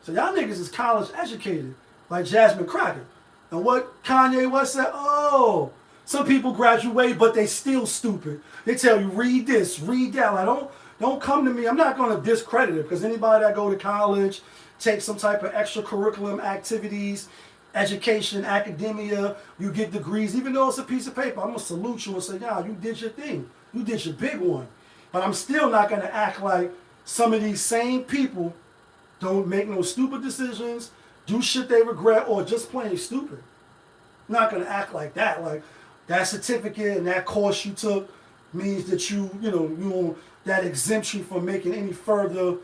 So y'all niggas is college educated, like Jasmine Crockett. And what Kanye West said, oh, some people graduate, but they still stupid. They tell you, read this, read that. Like, don't come to me. I'm not going to discredit it, because anybody that go to college, take some type of extracurriculum activities, education, academia, you get degrees, even though it's a piece of paper, I'm going to salute you and say, yeah, you did your thing. You did your big one. But I'm still not going to act like some of these same people don't make no stupid decisions, do shit they regret, or just plain stupid. I'm not going to act like that. Like, that certificate and that course you took means that you that exempts you from making any further,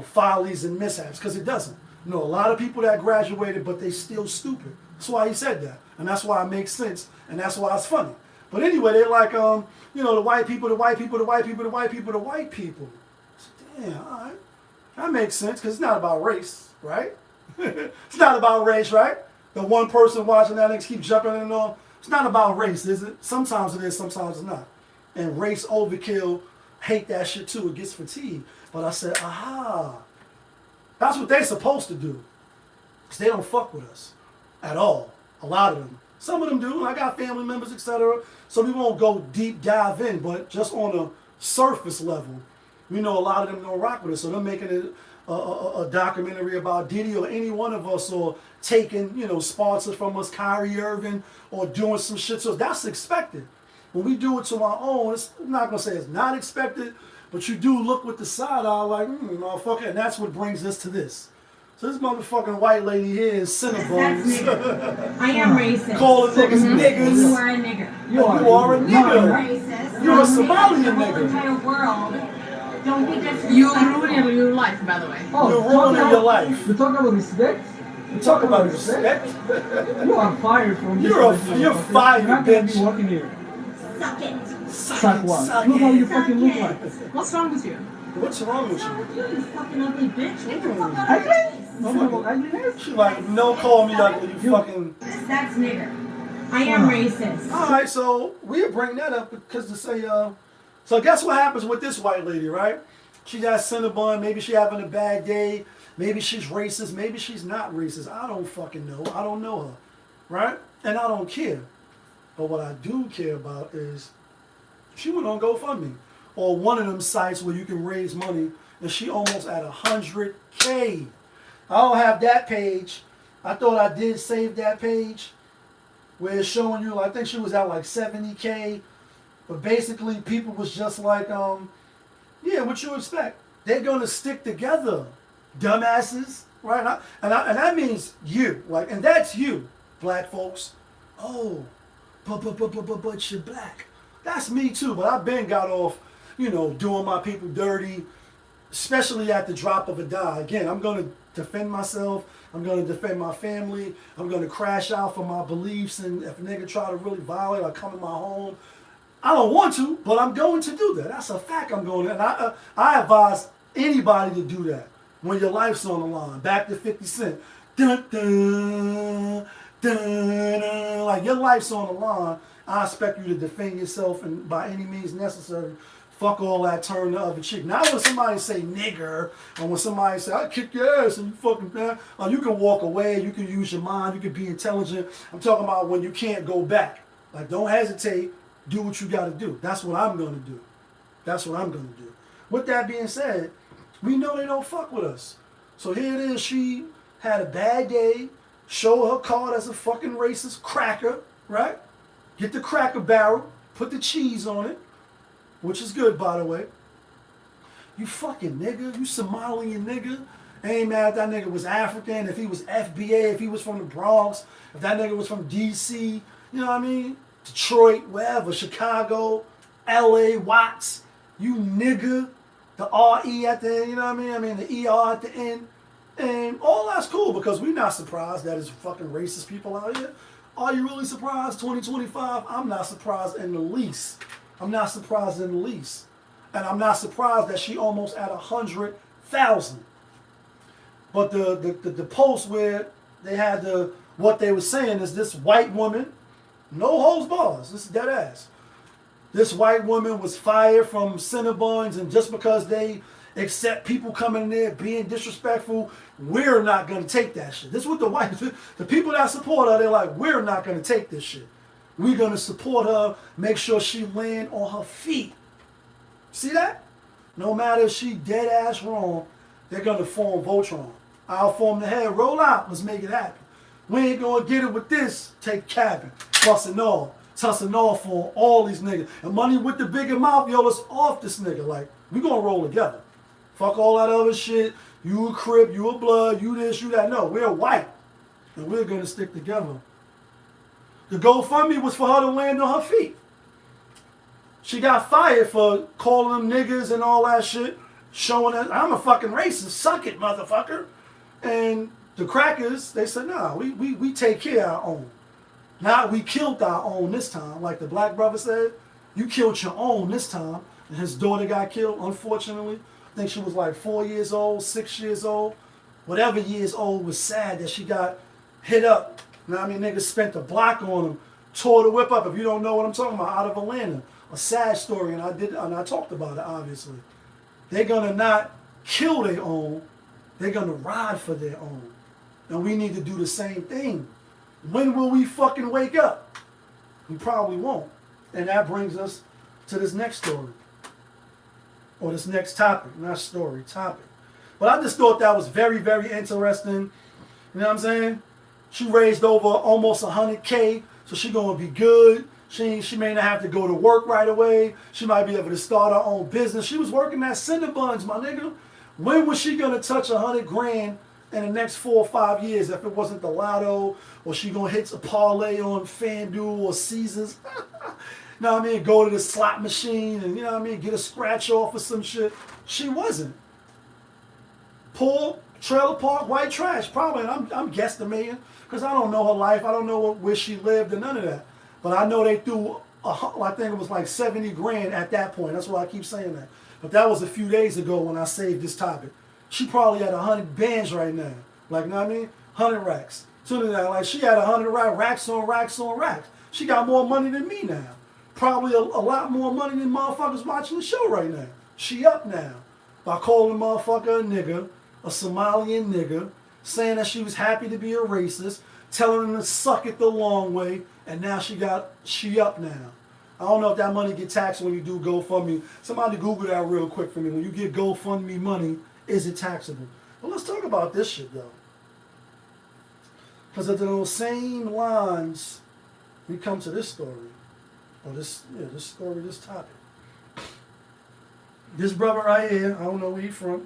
follies and mishaps, because it doesn't. A lot of people that graduated, but they still stupid. That's why he said that. And that's why it makes sense. And that's why it's funny. But anyway, they're like, the white people, the white people, the white people, the white people, the white people. Damn, all right. That makes sense, because it's not about race, right? It's not about race, right? The one person watching that niggas keep jumping in and all. It's not about race, is it? Sometimes it is, sometimes it's not. And race overkill, hate that shit too. It gets fatigued. But I said, aha. That's what they supposed to do. Because they don't fuck with us at all. A lot of them. Some of them do. I got family members, etc. So we won't go deep dive in, but just on a surface level, we know a lot of them don't rock with us. So they're making it a documentary about Diddy or any one of us, or taking, you know, sponsors from us, Kyrie Irving, or doing some shit. So that's expected. When we do it to our own, I'm not going to say it's not expected, but you do look with the side eye like, motherfucker, and that's what brings us to this. So this motherfucking white lady here is Cinnabons. I am racist. Calling niggas niggas. You are a nigger. You are a nigga. Racist. You're a Somalian The whole nigga. entire world. Don't be disrespectful. You ruining your life, by the way. You're ruining your life. You talk about respect? You talk about respect. You are fired from this You're place, you're motherfucker. fired, You're not gonna bitch. be working here. Suck it. Suck what? Suck Look how it. you fucking look like. What's wrong with you? What's wrong with you? You fucking ugly bitch. Get the fuck out of Ugly? my face. You talk about ugliness? She like, no, call me ugly, you fucking. That's nigger. I am racist. All right, so we bring that up because to say, so guess what happens with this white lady, right? She got Cinnabon, maybe she having a bad day, maybe she's racist, maybe she's not racist. I don't fucking know. I don't know her, right? And I don't care. But what I do care about is she went on GoFundMe or one of them sites where you can raise money, and she almost at 100K. I don't have that page. I thought I did save that page where it's showing you, I think she was at like 70K. But basically people was just like, yeah, what you expect? They're gonna stick together, dumbasses, right? And that means you, like, and that's you, black folks. Oh, but you're black. That's me too, but I've been got off, you know, doing my people dirty, especially at the drop of a dime. Again, I'm gonna defend myself. I'm gonna defend my family. I'm gonna crash out for my beliefs, and if a nigga try to really violate, I come in my home. I don't want to, but I'm going to do that. That's a fact. I'm going to, and I advise anybody to do that when your life's on the line. Back to 50 Cent. Dun, dun, dun, dun. Like, your life's on the line. I expect you to defend yourself, and by any means necessary, fuck all that, turn the other cheek. Now when somebody say nigger, or when somebody say, I kick your ass and you fucking, you can walk away, you can use your mind, you can be intelligent. I'm talking about when you can't go back. Like, don't hesitate. Do what you got to do. That's what I'm going to do. That's what I'm going to do. With that being said, we know they don't fuck with us. So here it is. She had a bad day. Show her card as a fucking racist cracker, right? Get the Cracker Barrel. Put the cheese on it, which is good, by the way. You fucking nigga. You Somalian nigga. I ain't mad if that nigga was African, if he was FBA, if he was from the Bronx, if that nigga was from DC, you know what I mean? Detroit, wherever, Chicago, LA, WhaT, you nigga, the R-E at the end, you know what I mean? I mean, the ER at the end. And all that's cool because we're not surprised that it's fucking racist people out here. Are you really surprised? 2025? I'm not surprised in the least. I'm not surprised in the least. And I'm not surprised that she almost at 100,000. But the post where they had what they were saying is this white woman, no holds bars, this is dead ass. This white woman was fired from Cinnabons, and just because they accept people coming in there being disrespectful, we're not going to take that shit. This is what the people that support her, they're like, we're not going to take this shit. We're going to support her, make sure she land on her feet. See that? No matter if she dead ass wrong, they're going to form Voltron. I'll form the head, roll out, let's make it happen. We ain't going to get it with this, take cabin, busting off, tussing off on all these niggas. And money with the bigger mouth, yo, let's off this nigga. Like, we going to roll together. Fuck all that other shit. You a Crip, you a Blood, you this, you that. No, we're white. And we're going to stick together. The GoFundMe was for her to land on her feet. She got fired for calling them niggas and all that shit. Showing that I'm a fucking racist. Suck it, motherfucker. And the crackers, they said, nah, we take care of our own. Now we killed our own this time. Like the black brother said, you killed your own this time. And his daughter got killed, unfortunately. I think she was like 4 years old, 6 years old. Whatever years old, was sad that she got hit up. You know what I mean? Niggas spent a block on him, tore the whip up. If you don't know what I'm talking about, out of Atlanta. A sad story, and I talked about it, obviously. They're gonna not kill their own, they're gonna ride for their own. And we need to do the same thing. When will we fucking wake up? We probably won't. And that brings us to this next story. Or this next topic. Not story, topic. But I just thought that was very, very interesting. You know what I'm saying? She raised over almost 100K, so she gonna be good. She may not have to go to work right away. She might be able to start her own business. She was working at Cinnabons, my nigga. When was she gonna touch 100 grand in the next 4 or 5 years if it wasn't the lotto, or she gonna hit a parlay on FanDuel or Caesars? You know what I mean? Go to the slot machine and, you know what I mean, get a scratch off or some shit. She wasn't. Poor trailer park, white trash, probably. And I'm guesstimating because I don't know her life. I don't know where she lived and none of that. But I know they threw, I think it was like 70 grand at that point. That's why I keep saying that. But that was a few days ago when I saved this topic. She probably had 100 bands right now. Like, you know what I mean? 100 racks. So that, like, she had 100 racks on racks on racks. She got more money than me now. Probably a lot more money than motherfuckers watching the show right now. She up now by calling the motherfucker a nigga, a Somalian nigga, saying that she was happy to be a racist, telling him to suck it the long way, and now she up now. I don't know if that money get taxed when you do GoFundMe. Somebody Google that real quick for me. When you get GoFundMe money, is it taxable? But let's talk about this shit though. Because of those same lines, we come to this story. Or this story, this topic. This brother right here, I don't know where he from.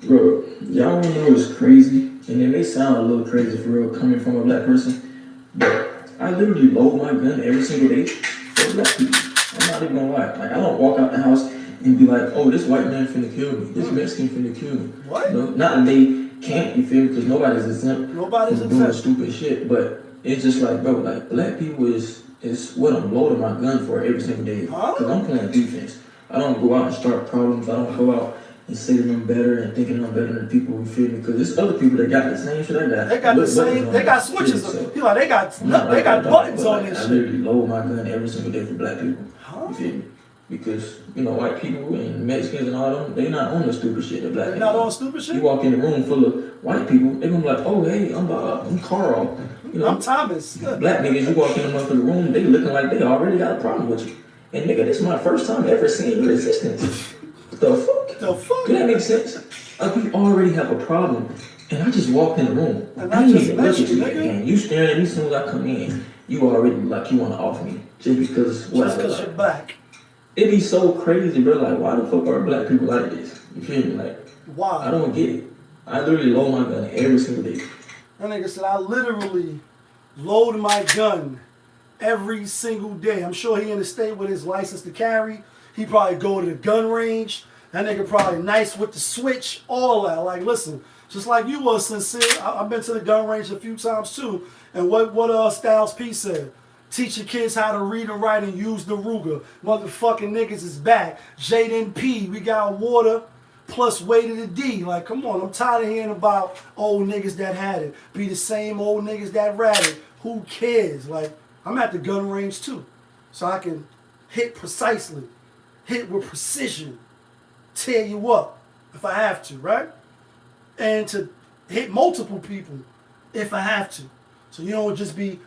Bro, y'all wanna know what's crazy? And it may sound a little crazy for real coming from a black person, but I literally load my gun every single day for black people. I'm not even gonna lie. Like, I don't walk out the house and be like, oh, this white man finna kill me. This Mexican finna kill me. What? You know, not that they can't, you feel me? Because nobody's exempt from doing exempt. stupid shit. But it's just like, bro, like, black people is what I'm loading my gun for every single day. Because I'm playing defense. I don't go out and start problems. I don't go out and say that I'm better and thinking I'm better than people who feel me. Because there's other people that got the same shit I got. They got the same, they got switches. Shit, so. They got buttons on this I shit. literally load my gun every single day for black people. You feel me? Because, you know, white people and Mexicans and all them, they not on the stupid shit that black people. They're not on stupid shit? You walk in a room full of white people, they gonna be like, oh, hey, I'm Carl. You know, I'm Thomas. Black niggas, you walk in the motherfucking room, they looking like they already got a problem with you. And nigga, this is my first time ever seeing your existence. The fuck? The fuck? Do that make sense? Like, we already have a problem, and I just walked in the room. And I I didn't just even look met at you, you, nigga. and you staring at me as soon as I come in. You already, like, you wanna off me. Just because, Just because you're black. It be so crazy, bro. Like, why the fuck are black people like this? You feel me? Like, Why? I don't get it. I literally load my gun every single day. That nigga said, I literally load my gun every single day. I'm sure he in the state with his license to carry. He probably go to the gun range. That nigga probably nice with the switch, all that. Like, listen, just like you was sincere. I've been to the gun range a few times too. And what Styles P said? Teach your kids how to read and write and use the Ruger. Motherfucking niggas is back. Jaden P, we got water plus way to the D. Like, come on, I'm tired of hearing about old niggas that had it. Be the same old niggas that ratted. Who cares? Like, I'm at the gun range too. So I can hit precisely. Hit with precision. Tear you up if I have to, right? And to hit multiple people if I have to. So you don't just be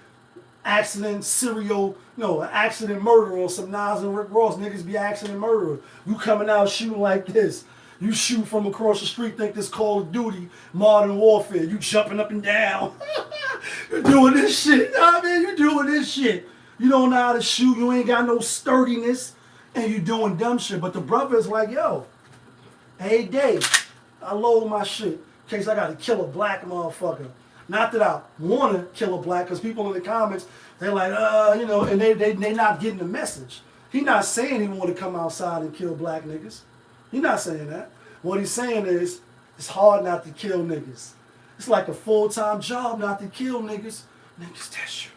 accident accident murder on some Nas and Rick Ross. Niggas be accident murderer. You coming out shooting like this. You shoot from across the street, think this Call of Duty, Modern Warfare. You jumping up and down. You're doing this shit. You know what I mean? You're doing this shit. You don't know how to shoot. You ain't got no sturdiness. And you doing dumb shit. But the brother is like, yo, hey, Dave, I load my shit in case I got to kill a black motherfucker. Not that I want to kill a black, because people in the comments, they're like, and they not getting the message. He not saying he want to come outside and kill black niggas. He not saying that. What he's saying is, it's hard not to kill niggas. It's like a full-time job not to kill niggas. Niggas, that's you.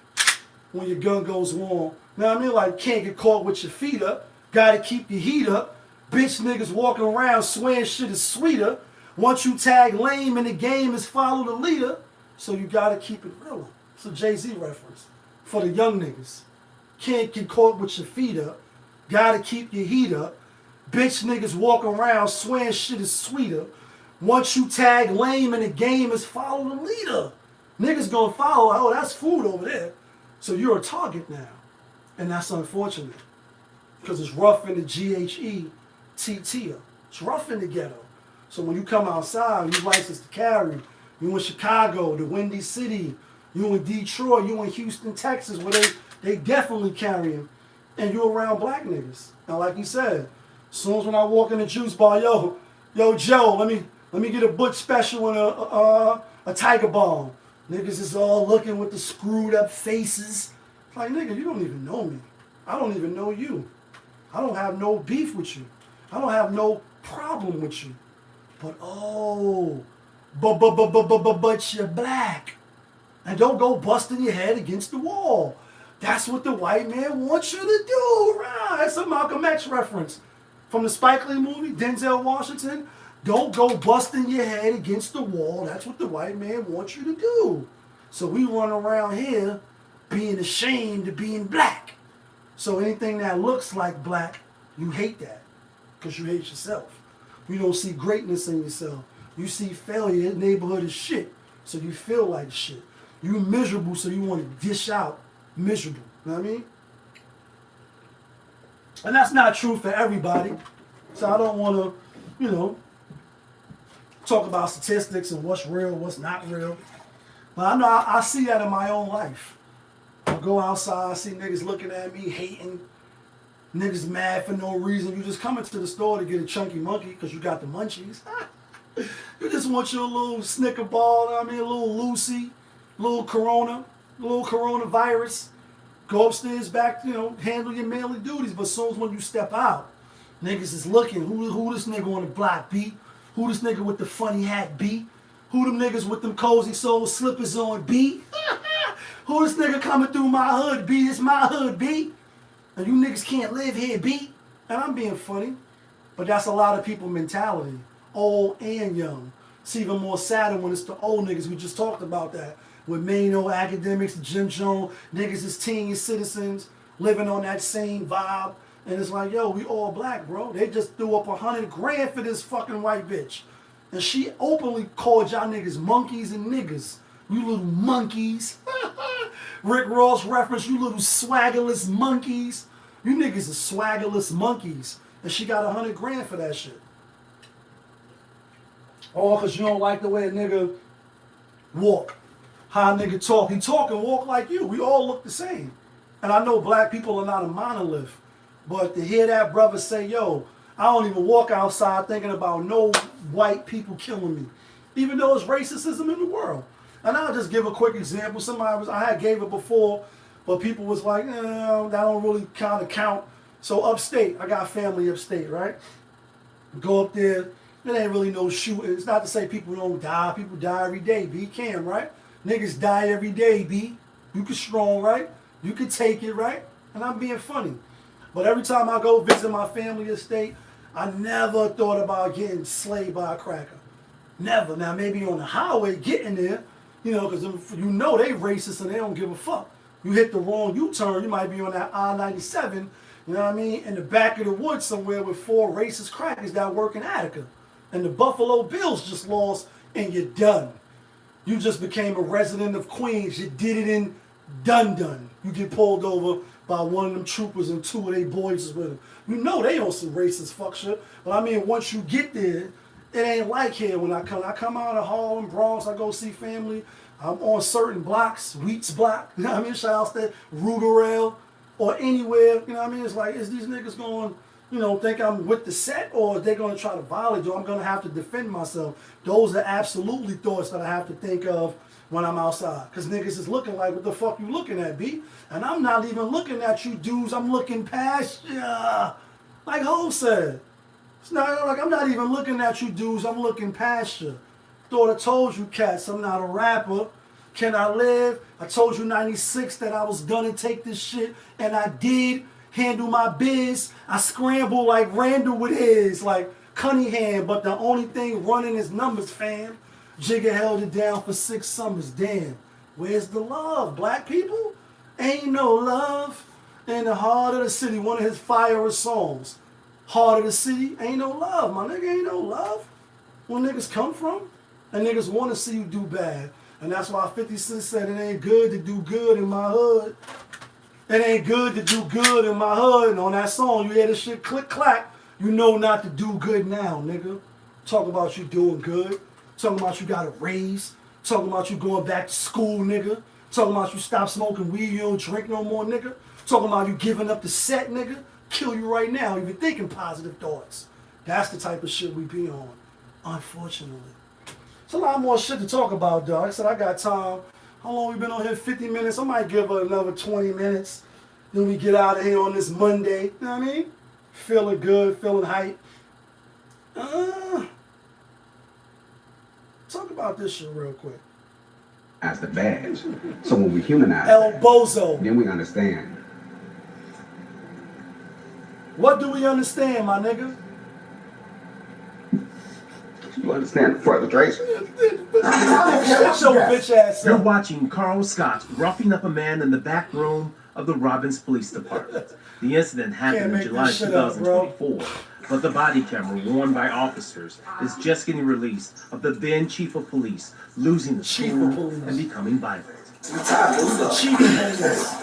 When your gun goes warm. You know what I mean? Like, can't get caught with your feet up. Gotta keep your heat up. Bitch niggas walking around swearing shit is sweeter. Once you tag lame in the game is follow the leader. So you gotta keep it real. It's a Jay-Z reference for the young niggas. Can't get caught with your feet up. Gotta keep your heat up. Bitch niggas walking around swearing shit is sweeter. Once you tag lame in the game, is follow the leader. Niggas gonna follow, oh, that's food over there. So you're a target now. And that's unfortunate. Because it's rough in the GHETT. It's rough in the ghetto. So when you come outside, you licensed to carry. You in Chicago, the Windy City. You in Detroit. You in Houston, Texas, where they definitely carrying. And you around black niggas. Now, like you said, as soon as when I walk in the juice bar, yo, Joe, let me get a Butch special and a Tiger Bomb. Niggas is all looking with the screwed up faces. It's like, nigga, you don't even know me. I don't even know you. I don't have no beef with you. I don't have no problem with you. But but you're black. And don't go busting your head against the wall. That's what the white man wants you to do. Right? That's a Malcolm X reference. From the Spike Lee movie, Denzel Washington. Don't go busting your head against the wall. That's what the white man wants you to do. So we run around here being ashamed of being black. So anything that looks like black, you hate that. Because you hate yourself. You don't see greatness in yourself. You see failure. Neighborhood is shit. So you feel like shit. You miserable, so you want to dish out miserable. You know what I mean? And that's not true for everybody. So I don't want to, talk about statistics and what's real, what's not real. But I know I see that in my own life. I go outside, I see niggas looking at me, hating. Niggas mad for no reason. You just coming to the store to get a chunky monkey because you got the munchies. You just want your little Snicker ball, a little Lucy, little coronavirus. Go upstairs back, handle your manly duties. But as soon as when you step out, niggas is looking. Who this nigga on the block be? Who this nigga with the funny hat be? Who them niggas with them cozy soul slippers on be? Who this nigga coming through my hood be? It's my hood be? And you niggas can't live here be? And I'm being funny. But that's a lot of people's mentality. Old and young. It's even more sadder when it's the old niggas. We just talked about that. With Mano, academics, Jim Jones, niggas is teen citizens living on that same vibe. And it's like, yo, we all black, bro. They just threw up $100 grand for this fucking white bitch. And she openly called y'all niggas monkeys and niggas. You little monkeys. Rick Ross reference, you little swaggerless monkeys. You niggas are swaggerless monkeys. And she got $100 grand for that shit. All because you don't like the way a nigga walk. How a nigga talk. He talk and walk like you. We all look the same. And I know black people are not a monolith. But to hear that brother say, yo, I don't even walk outside thinking about no white people killing me. Even though it's racism in the world. And I'll just give a quick example. I had gave it before, but people was like, that don't really kind of count. So upstate, I got family upstate, right? Go up there, it ain't really no shooting. It's not to say people don't die. People die every day, B. Cam, right? Niggas die every day, B. You can strong, right? You can take it, right? And I'm being funny. But every time I go visit my family estate, I never thought about getting slayed by a cracker. Never. Now, maybe on the highway getting there, because they racist and they don't give a fuck. You hit the wrong U-turn, you might be on that I-97, you know what I mean, in the back of the woods somewhere with 4 racist crackers that work in Attica. And the Buffalo Bills just lost, and you're done. You just became a resident of Queens. You did it in done. You get pulled over by one of them troopers and 2 of their boys is with them. You know they on some racist fuck shit. But I mean, once you get there, it ain't like here when I come. I come out of Harlem, Bronx, I go see family. I'm on certain blocks, Wheats block, you know what I mean? Shout out to Rugerell or anywhere, you know what I mean? It's like, is these niggas going, think I'm with the set or are they going to try to violate or I'm going to have to defend myself? Those are absolutely thoughts that I have to think of when I'm outside. Because niggas is looking like, what the fuck you looking at, B? And I'm not even looking at you dudes, I'm looking past ya. Like Ho said. It's not like I'm not even looking at you dudes, I'm looking past you. Thought I told you cats, I'm not a rapper. Can I live? I told you 96 that I was gonna take this shit, and I did handle my biz. I scrambled like Randall with his, like Cunningham, but the only thing running is numbers, fam. Jigga held it down for 6 summers, damn. Where's the love, black people? Ain't no love in the heart of the city, one of his fire songs. Heart of the city, ain't no love, my nigga, ain't no love. where niggas come from, and niggas want to see you do bad. And that's why 50 Cent said it ain't good to do good in my hood. It ain't good to do good in my hood. And on that song, you hear this shit click clack. You know not to do good now, nigga. Talking about you doing good. Talking about you got a raise. Talking about you going back to school, nigga. Talking about you stop smoking weed, you don't drink no more, nigga. Talking about you giving up the set, nigga. Kill you right now, even thinking positive thoughts. That's the type of shit we be on, unfortunately. It's a lot more shit to talk about, dog. I said I got time. How long we been on here? 50 minutes. I might give it another 20 minutes. Then we get out of here on this Monday. You know what I mean? Feeling good, feeling hype. Talk about this shit real quick. As the badge. So when we humanize El that, Bozo. then we understand. What do we understand, my nigga? You understand the frustration? Shut your bitch ass You're up. watching Carl Scott roughing up a man in the back room of the Robbins Police Department. The incident happened in make July this shit up, 2024, but the body camera worn by officers is just getting released of the then chief of police losing the Chief school of police. and becoming violent. Chief of police.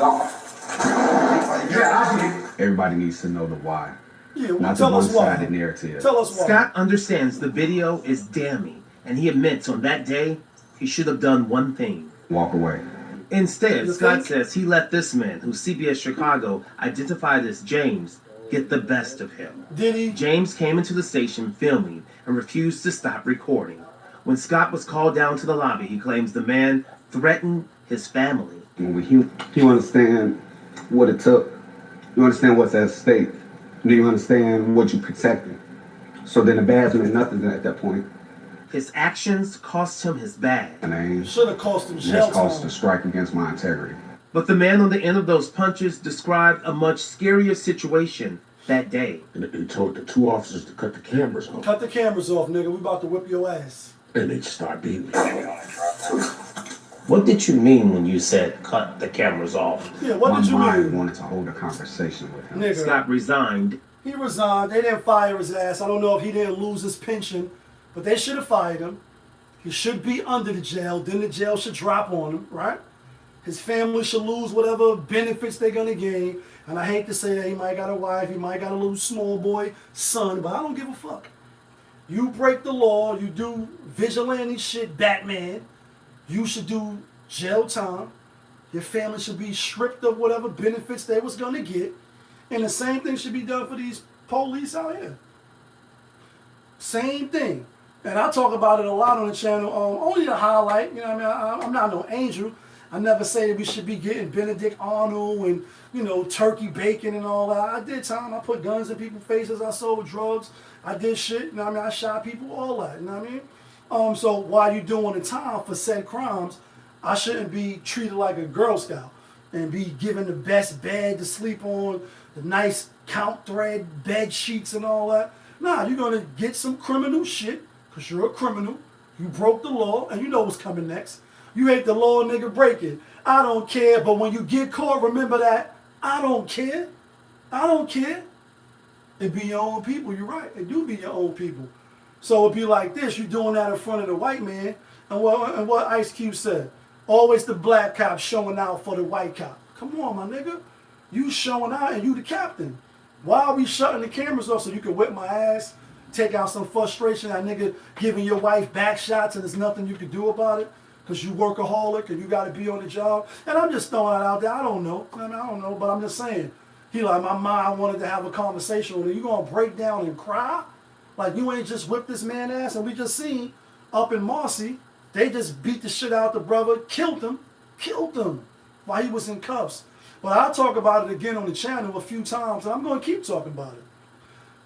Everybody needs to know the why. Yeah, well, Not the tell us why. one-sided narrative. Tell us why. Scott understands the video is damning, and he admits on that day he should have done one thing. Walk away. Instead, You Scott think? says he let this man, who CBS Chicago identified as James, get the best of him. Did he? James came into the station filming and refused to stop recording. When Scott was called down to the lobby, he claims the man threatened his family. When you understand what it took, you understand what's at stake, do you understand what you're protecting? So then the badge meant nothing at that point. His actions cost him his badge. And I Should have cost him jail just cost a time. strike against my integrity. But the man on the end of those punches described a much scarier situation that day. And he told the two officers to cut the cameras off. Cut the cameras off, nigga. We about to whip your ass. And they start beating me. What did you mean when you said cut the cameras off? Yeah, what my did you mind mean? wanted to hold a conversation with him. Nigga. Scott resigned. He resigned. They didn't fire his ass. I don't know if he didn't lose his pension, but they should have fired him. He should be under the jail. Then the jail should drop on him, right? His family should lose whatever benefits they're going to gain. And I hate to say that he might got a wife, he might got a little small boy son, but I don't give a fuck. You break the law, you do vigilante shit, Batman, you should do jail time. Your family should be stripped of whatever benefits they was going to get. And the same thing should be done for these police out here. Same thing. And I talk about it a lot on the channel, only to highlight, you know what I mean? I'm not no angel. I never say that we should be getting Benedict Arnold and, you know, turkey bacon and all that. I did time. I put guns in people's faces. I sold drugs. I did shit. You know what I mean? I shot people, all that. You know what I mean? So while you doing the time for said crimes, I shouldn't be treated like a Girl Scout and be given the best bed to sleep on, the nice count thread bed sheets and all that. Nah, you're going to get some criminal shit because you're a criminal. You broke the law and you know what's coming next. You hate the law, nigga, break it. I don't care, but when you get caught, remember that. I don't care. I don't care. It be your own people, you're right. It do be your own people. So it be like this, you doing that in front of the white man, and what Ice Cube said, always the black cop showing out for the white cop. Come on, my nigga. You showing out and you the captain. Why are we shutting the cameras off so you can whip my ass, take out some frustration, that nigga giving your wife back shots and there's nothing you can do about it? Because you workaholic and you got to be on the job. And I'm just throwing it out there. I don't know. I don't know, but I'm just saying. He like, my mind wanted to have a conversation with him. You going to break down and cry? Like, you ain't just whipped this man ass. And we just seen up in Marcy, they just beat the shit out the brother, killed him while he was in cuffs. But I'll talk about it again on the channel a few times, and I'm going to keep talking about it.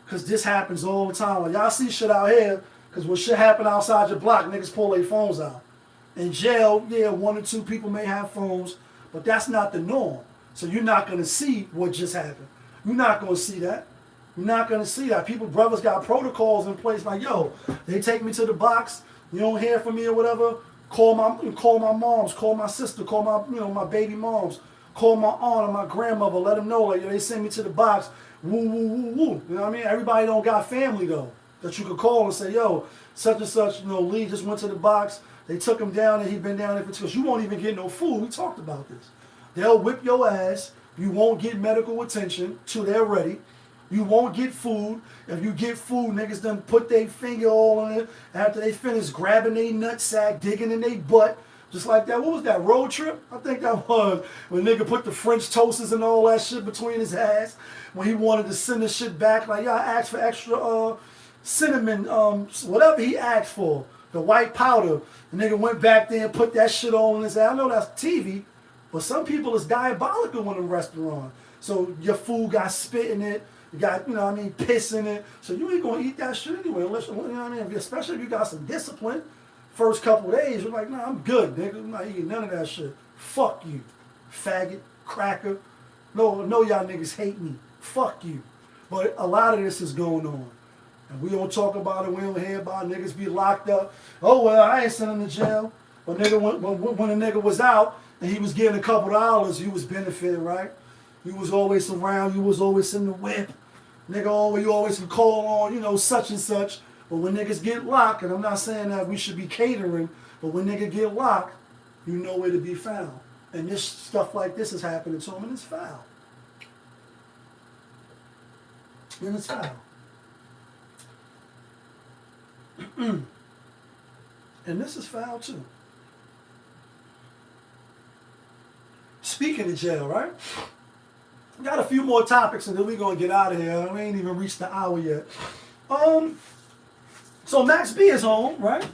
Because this happens all the time. Like, y'all see shit out here, because when shit happen outside your block, niggas pull their phones out. In jail, yeah, 1 or 2 people may have phones, but that's not the norm. So you're not going to see what just happened. You're not going to see that. You're not going to see that. Brothers got protocols in place like, yo, they take me to the box, you don't hear from me or whatever, call my moms, call my sister, call my baby moms, call my aunt or my grandmother, let them know, like, yo, they send me to the box, woo, woo, woo, woo. You know what I mean? Everybody don't got family, though. that you could call and say, yo, such and such, Lee just went to the box. They took him down and he been down there for 2 hours. You won't even get no food. We talked about this. They'll whip your ass. You won't get medical attention till they're ready. You won't get food. If you get food, niggas done put their finger all in it after they finish grabbing their nutsack, digging in their butt. Just like that. What was that, road trip? I think that was when nigga put the French toasters and all that shit between his ass. When he wanted to send the shit back. Like, y'all asked for extra cinnamon, whatever he asked for. The white powder. The nigga went back there and put that shit all in his ass. I know that's TV, but some people is diabolical in a restaurant. So your food got spit in it. You got, piss in it. So you ain't going to eat that shit anyway. Unless, especially if you got some discipline. First couple of days, you're like, nah, I'm good, nigga. I'm not eating none of that shit. Fuck you, faggot, cracker. No, y'all niggas hate me. Fuck you. But a lot of this is going on. And we don't talk about it. We don't hear about it. Niggas be locked up. Oh, well, I ain't sent him to jail. But nigga, when a nigga was out and he was getting a couple dollars, you was benefiting, right? You was always around. You was always in the whip. Nigga, you always can call on, such and such. But when niggas get locked, and I'm not saying that we should be catering, but when niggas get locked, you know where to be found. And this stuff like this is happening to them, and it's foul. And it's foul. And this is foul too. Speaking of jail, right? We got a few more topics and then we're going to get out of here. We ain't even reached the hour yet. So Max B is home, right?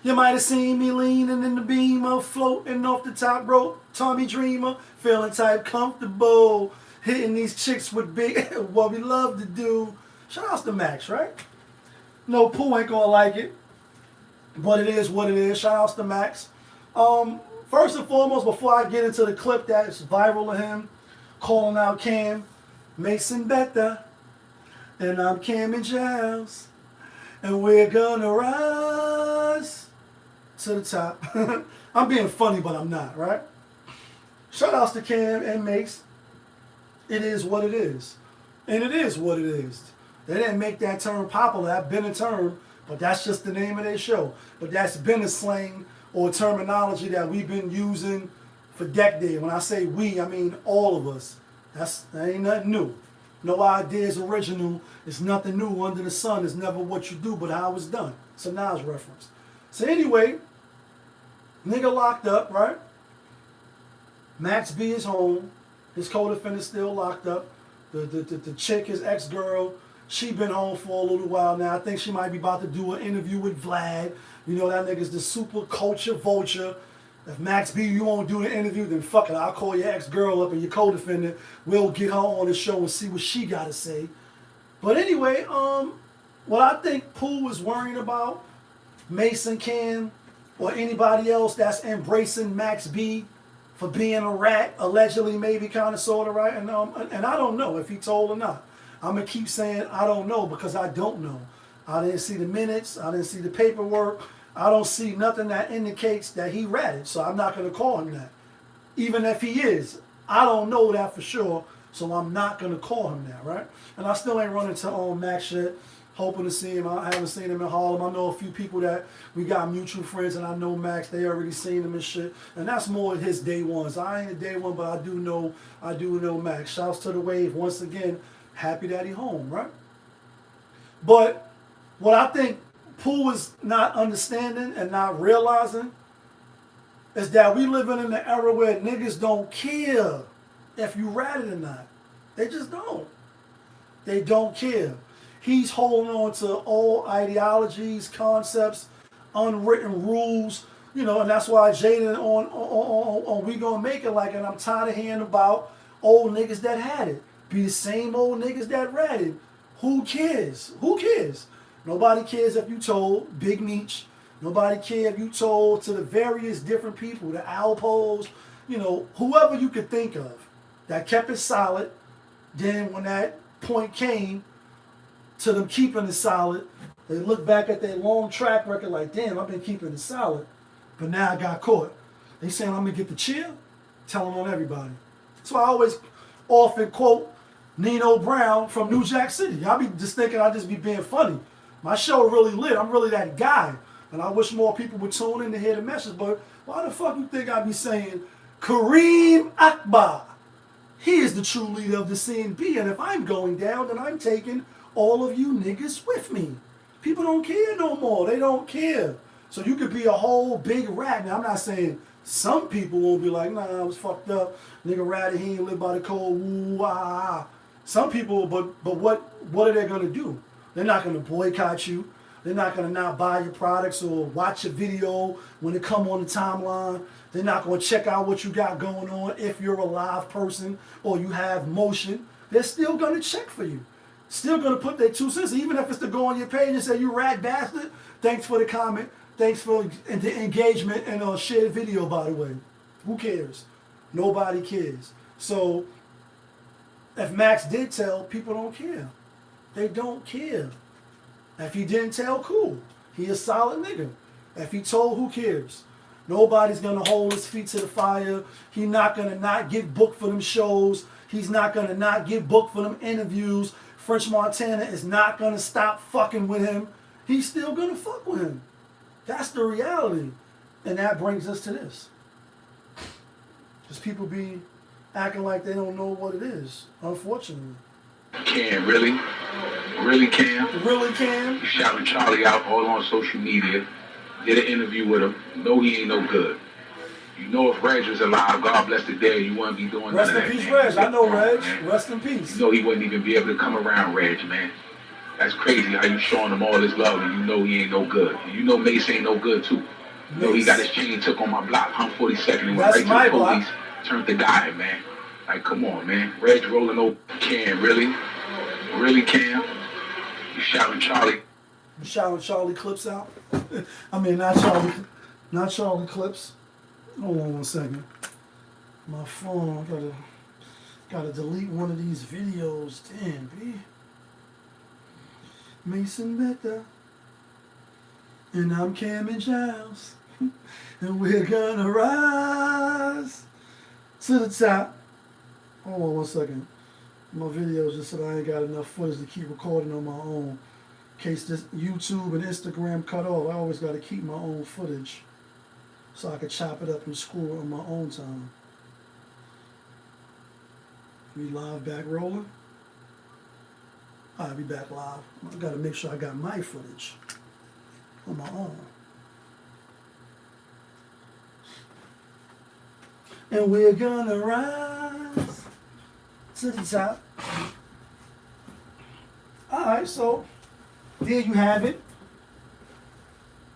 You might have seen me leaning in the beamer, floating off the top rope, Tommy Dreamer, feeling type comfortable, hitting these chicks with big, what we love to do. Shout out to Max, right? No, Pooh ain't gonna like it, but it is what it is. Shout out to Max. First and foremost, before I get into the clip that's viral of him calling out Cam, Mason Bethel, and I'm Cam and Giles. And we're gonna rise to the top. I'm being funny, but I'm not, right? Shout outs to Cam and Mace. It is what it is. And it is what it is. They didn't make that term popular. That's been a term, but that's just the name of their show. But that's been a slang or terminology that we've been using for decades. When I say we, I mean all of us. That ain't nothing new. No idea is original. It's nothing new under the sun. It's never what you do, but how it's done. It's a Nas reference. So anyway, nigga locked up, right? Max B is home. His co-defendant still locked up. The chick, his ex-girl, she been home for a little while now. I think she might be about to do an interview with Vlad. You know that nigga's the super culture vulture. If Max B, you won't do the interview, then fuck it. I'll call your ex-girl up and your co-defendant. We'll get her on the show and see what she got to say. But anyway, what I think Pooh was worrying about, Mason Cam, or anybody else that's embracing Max B for being a rat, allegedly, maybe, kind of, sort of, right? And I don't know if he told or not. I'm going to keep saying I don't know because I don't know. I didn't see the minutes. I didn't see the paperwork. I don't see nothing that indicates that he ratted, so I'm not going to call him that. Even if he is, I don't know that for sure, so I'm not going to call him that, right? And I still ain't running to Max shit, hoping to see him. I haven't seen him in Harlem. I know a few people that we got mutual friends, and I know Max. They already seen him and shit, and that's more of his day ones. I ain't a day one, but I do know Max. Shouts to the Wave once again. Happy that he home, right? But what I think Pooh is not understanding and not realizing is that we living in an era where niggas don't care if you ratted or not. They just don't. They don't care. He's holding on to old ideologies, concepts, unwritten rules, and that's why Jaden on We Gonna Make It Like, and I'm tired of hearing about old niggas that had it. Be the same old niggas that ratted. Who cares? Who cares? Nobody cares if you told Big Meech. Nobody cares if you told to the various different people, the Alpos, whoever you could think of that kept it solid. Then when that point came to them keeping it solid, they look back at their long track record like, damn, I've been keeping it solid, but now I got caught. They saying I'm going to get the chill? Telling on everybody. So I always often quote Nino Brown from New Jack City. Y'all be just thinking I just be being funny. My show really lit. I'm really that guy. And I wish more people would tune in to hear the message. But why the fuck you think I be saying Kareem Akbar? He is the true leader of the CNB. And if I'm going down, then I'm taking all of you niggas with me. People don't care no more. They don't care. So you could be a whole big rat. Now, I'm not saying some people won't be like, nah, I was fucked up. Nigga ratted, he ain't live by the code. Woo, ah. Some people, but what are they going to do? They're not going to boycott you. They're not going to not buy your products or watch a video when it come on the timeline. They're not going to check out what you got going on if you're a live person or you have motion. They're still going to check for you. Still going to put their 2 cents, even if it's to go on your page and say, you rat bastard, thanks for the comment. Thanks for the engagement and a shared video, by the way. Who cares? Nobody cares. So if Max did tell, people don't care. They don't care. If he didn't tell, cool. He a solid nigga. If he told, who cares? Nobody's going to hold his feet to the fire. He's not going to not get booked for them shows. He's not going to not get booked for them interviews. French Montana is not going to stop fucking with him. He's still going to fuck with him. That's the reality. And that brings us to this. Because people be acting like they don't know what it is, unfortunately. Cam, really? Really, Cam? Really, Cam? You shouting Charlie out all on social media. Did an interview with him. No, he ain't no good. You know if Reg was alive, God bless the day, you wouldn't be doing Rest none of in that. peace, man. Reg. I know Reg. Man. Rest in peace. You know he wouldn't even be able to come around Reg, man. That's crazy how you showing him all this love and you know he ain't no good. And you know Mace ain't no good too. You know he got his chain took on my block, Hump 42nd, and went That's right to the my police, turned the guy, man. Like, come on, man. Reg rolling over. Cam, really? Really, Cam? You shouting Charlie? You shouting Charlie clips out? I mean, not Charlie clips. Hold on 1 second. My phone, gotta delete one of these videos. Damn, B. Mason Mecca. And I'm Cam and Giles. And we're gonna rise to the top. Hold on 1 second. My videos just said I ain't got enough footage to keep recording on my own. In case this YouTube and Instagram cut off, I always got to keep my own footage so I can chop it up and score it on my own time. We live back rolling? Alright, we back live. I got to make sure I got my footage on my own. And we're gonna rise to the top. Alright, so there you have it.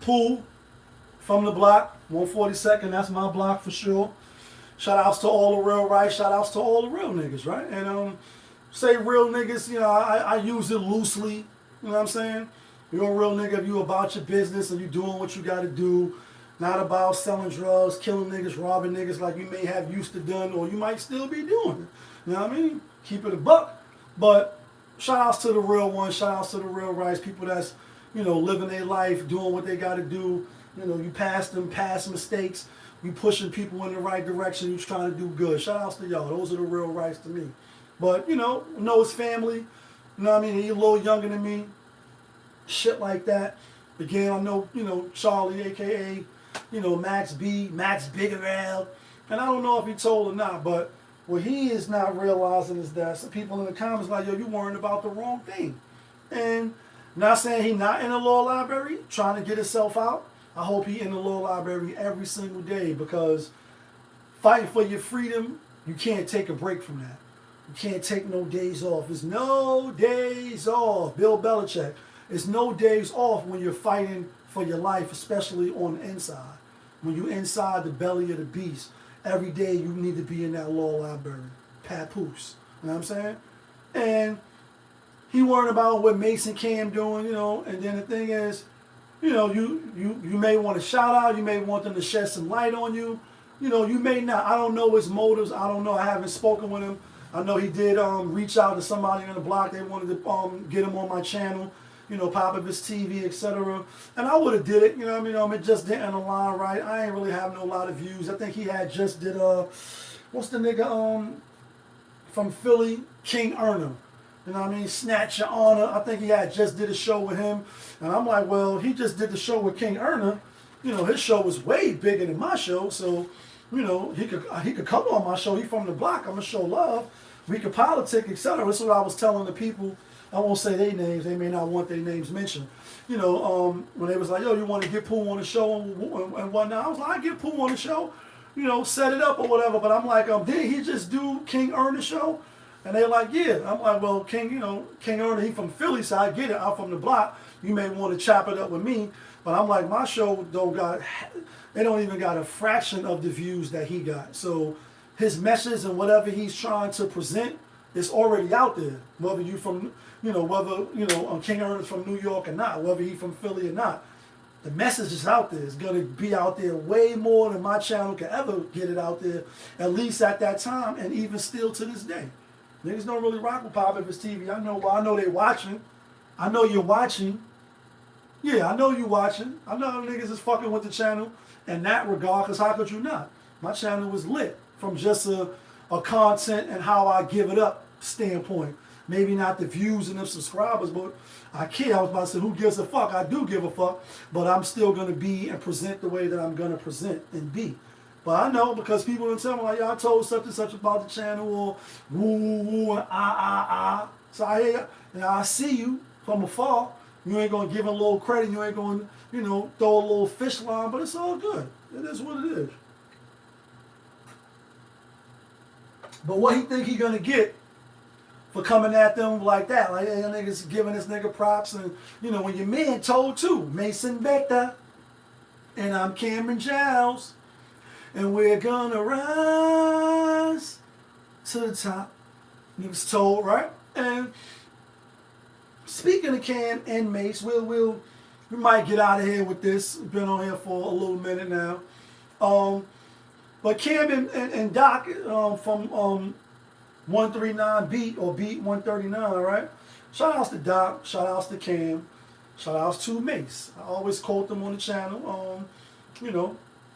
Pool from the block, 142nd, that's my block for sure. Shout outs to all the real right, shout outs to all the real niggas, right? And say real niggas, you know, I use it loosely, you know what I'm saying? You're a real nigga if you about your business and you doing what you gotta do. Not about selling drugs, killing niggas, robbing niggas like you may have used to done or you might still be doing. You know what I mean? Keep it a buck. But shout outs to the real ones, shout outs to the real rights, people that's, you know, living their life, doing what they gotta do. You know, you pass them past mistakes, you pushing people in the right direction, you trying to do good. Shout outs to y'all. Those are the real rights to me. But, you know his family, you know what I mean? He's a little younger than me. Shit like that. Again, I know, you know, Charlie, aka, you know, Max B, Max Biggerell. And I don't know if he told or not, but what he is not realizing is that some people in the comments like, yo, you worrying about the wrong thing. And not saying he not in the law library, trying to get himself out. I hope he in the law library every single day because fighting for your freedom, you can't take a break from that. You can't take no days off. There's no days off. Bill Belichick. It's no days off when you're fighting for your life, especially on the inside. When you're inside the belly of the beast, every day you need to be in that law library. Papoose. You know what I'm saying? And he worried about what Mason Cam doing, you know, and then the thing is, you know, you may want to shout out, you may want them to shed some light on you. You know, you may not. I don't know his motives. I don't know. I haven't spoken with him. I know he did reach out to somebody on the block. They wanted to get him on my channel, you know, pop up his TV, etc. And I would have did it, you know what I mean? It just didn't align right. I ain't really have no lot of views. I think he had just did, what's the nigga from Philly, King Erna. You know what I mean? Snatch Your Honor. I think he had just did a show with him. And I'm like, well, he just did the show with King Erna. You know, his show was way bigger than my show. So, you know, he could come on my show. He from the block. I'm going to show love. We could politic, etc. This is what I was telling the people. I won't say their names. They may not want their names mentioned. You know, when they was like, yo, you want to get Pooh on the show and whatnot. I was like, I get Pooh on the show. You know, set it up or whatever. But I'm like, did he just do King Erna's show? And they're like, yeah. I'm like, well, King Erna, he from Philly, so I get it. I'm from the block. You may want to chop it up with me. But I'm like, my show they don't even got a fraction of the views that he got. So his message and whatever he's trying to present is already out there. Whether you from, King Erna's from New York or not, whether he from Philly or not. The message is out there. It's going to be out there way more than my channel can ever get it out there, at least at that time, and even still to this day. Niggas don't really rock with pop if it's TV. I know they watching. I know you're watching. Yeah, I know you watching. I know niggas is fucking with the channel in that regard, because how could you not? My channel was lit from just a content and how I give it up standpoint. Maybe not the views and the subscribers, but I care. I was about to say, who gives a fuck? I do give a fuck, but I'm still going to be and present the way that I'm going to present and be. But I know because people will tell me, like, I told such and such about the channel, or woo, woo, woo, and ah. So I see you from afar. You ain't going to give a little credit. You ain't going to, throw a little fish line, but it's all good. It is what it is. But what he think he going to get for coming at them like that? Like, hey, niggas giving this nigga props. And, when your man told too, Mason Bector, and I'm Cameron Giles, and we're gonna rise to the top. Niggas told, right? And speaking of Cam and Mace, we might get out of here with this. We've been on here for a little minute now. But Cam and Doc from 139 BouT or BouT 139, all right? Shout outs to Doc, shout outs to Cam, shout outs to Mace. I always quote them on the channel.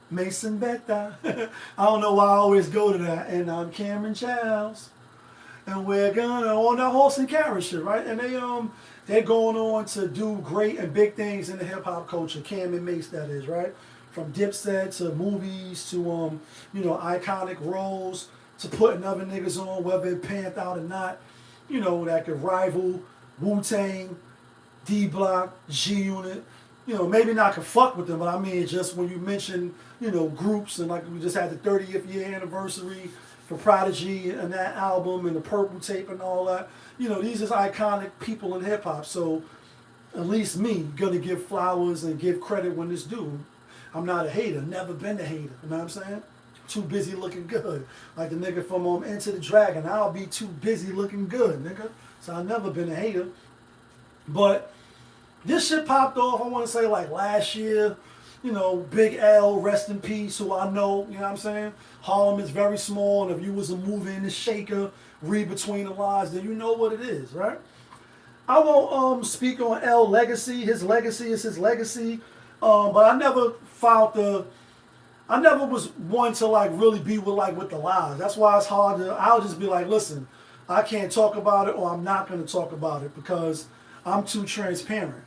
Mason Bector. I don't know why I always go to that. And I'm Cameron Giles. And we're gonna on that horse and carriage shit, right? And they're going on to do great and big things in the hip hop culture. Cam and Mace, that is, right? From Dipset to movies to iconic roles to putting other niggas on, whether it panned out or not. That could rival Wu-Tang, D-Block, G-Unit. Maybe not could fuck with them, but I mean, just when you mention, groups, and like we just had the 30th year anniversary for Prodigy and that album and the Purple Tape and all that. These is iconic people in hip hop. So at least me gonna give flowers and give credit when it's due. I'm not a hater, never been a hater. You know what I'm saying? Too busy looking good. Like the nigga from Enter the Dragon, I'll be too busy looking good, nigga. So I've never been a hater. But this shit popped off, I want to say, like last year. Big L, rest in peace, who I know, you know what I'm saying? Harlem is very small, and if you was a mover in the shaker, read between the lines, then you know what it is, right? I won't speak on L legacy. His legacy is his legacy. But I never was one to like really be with the lies. That's why it's hard I'll just be like, listen, I can't talk about it, or I'm not going to talk about it because I'm too transparent.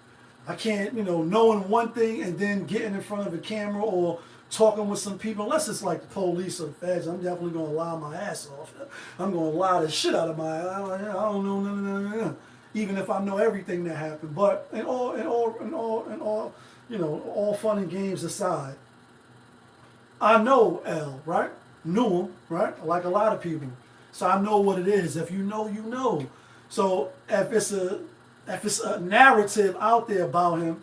I can't, knowing one thing and then getting in front of a camera or talking with some people, unless it's like the police or the feds, I'm definitely going to lie my ass off. I'm going to lie the shit out of I don't know, no. Even if I know everything that happened. But all fun and games aside, I know L, right? Knew him, right? Like a lot of people. So I know what it is. If you know, you know. So if it's a narrative out there about him,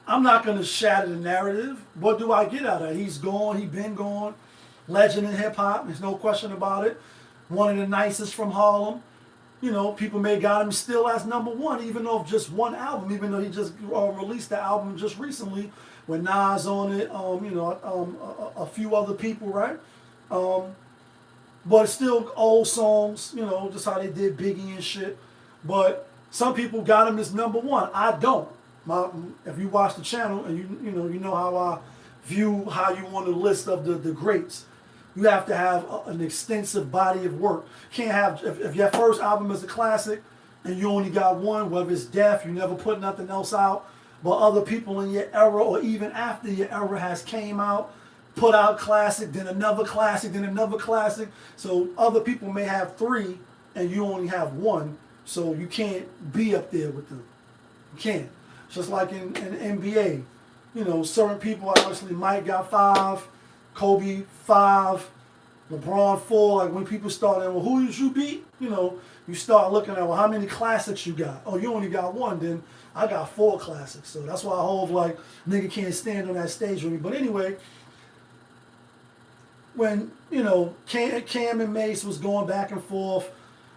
I'm not going to shatter the narrative. What do I get out of it? He's gone. He's been gone. Legend in hip-hop. There's no question about it. One of the nicest from Harlem. People may got him still as #1, even though just one album, even though he just released the album just recently with Nas on it, a few other people, right? But it's still old songs, just how they did Biggie and shit. But some people got him as #1. I don't. If you watch the channel and you know how I view how you want a list of the greats. You have to have an extensive body of work. Can't have, if your first album is a classic and you only got one, whether it's Death, you never put nothing else out, but other people in your era or even after your era has came out, put out classic, then another classic, then another classic. So other people may have 3 and you only have 1, so you can't be up there with them. You can't. Just like in NBA, you know, certain people, obviously Mike got 5, Kobe 5, LeBron 4. Like when people start, well, who did you beat? You know, you start looking at, well, how many classics you got? Oh, you only got 1, then I got 4 classics. So that's why I hold like, nigga can't stand on that stage with me. But anyway, when, you know, Cam and Mace was going back and forth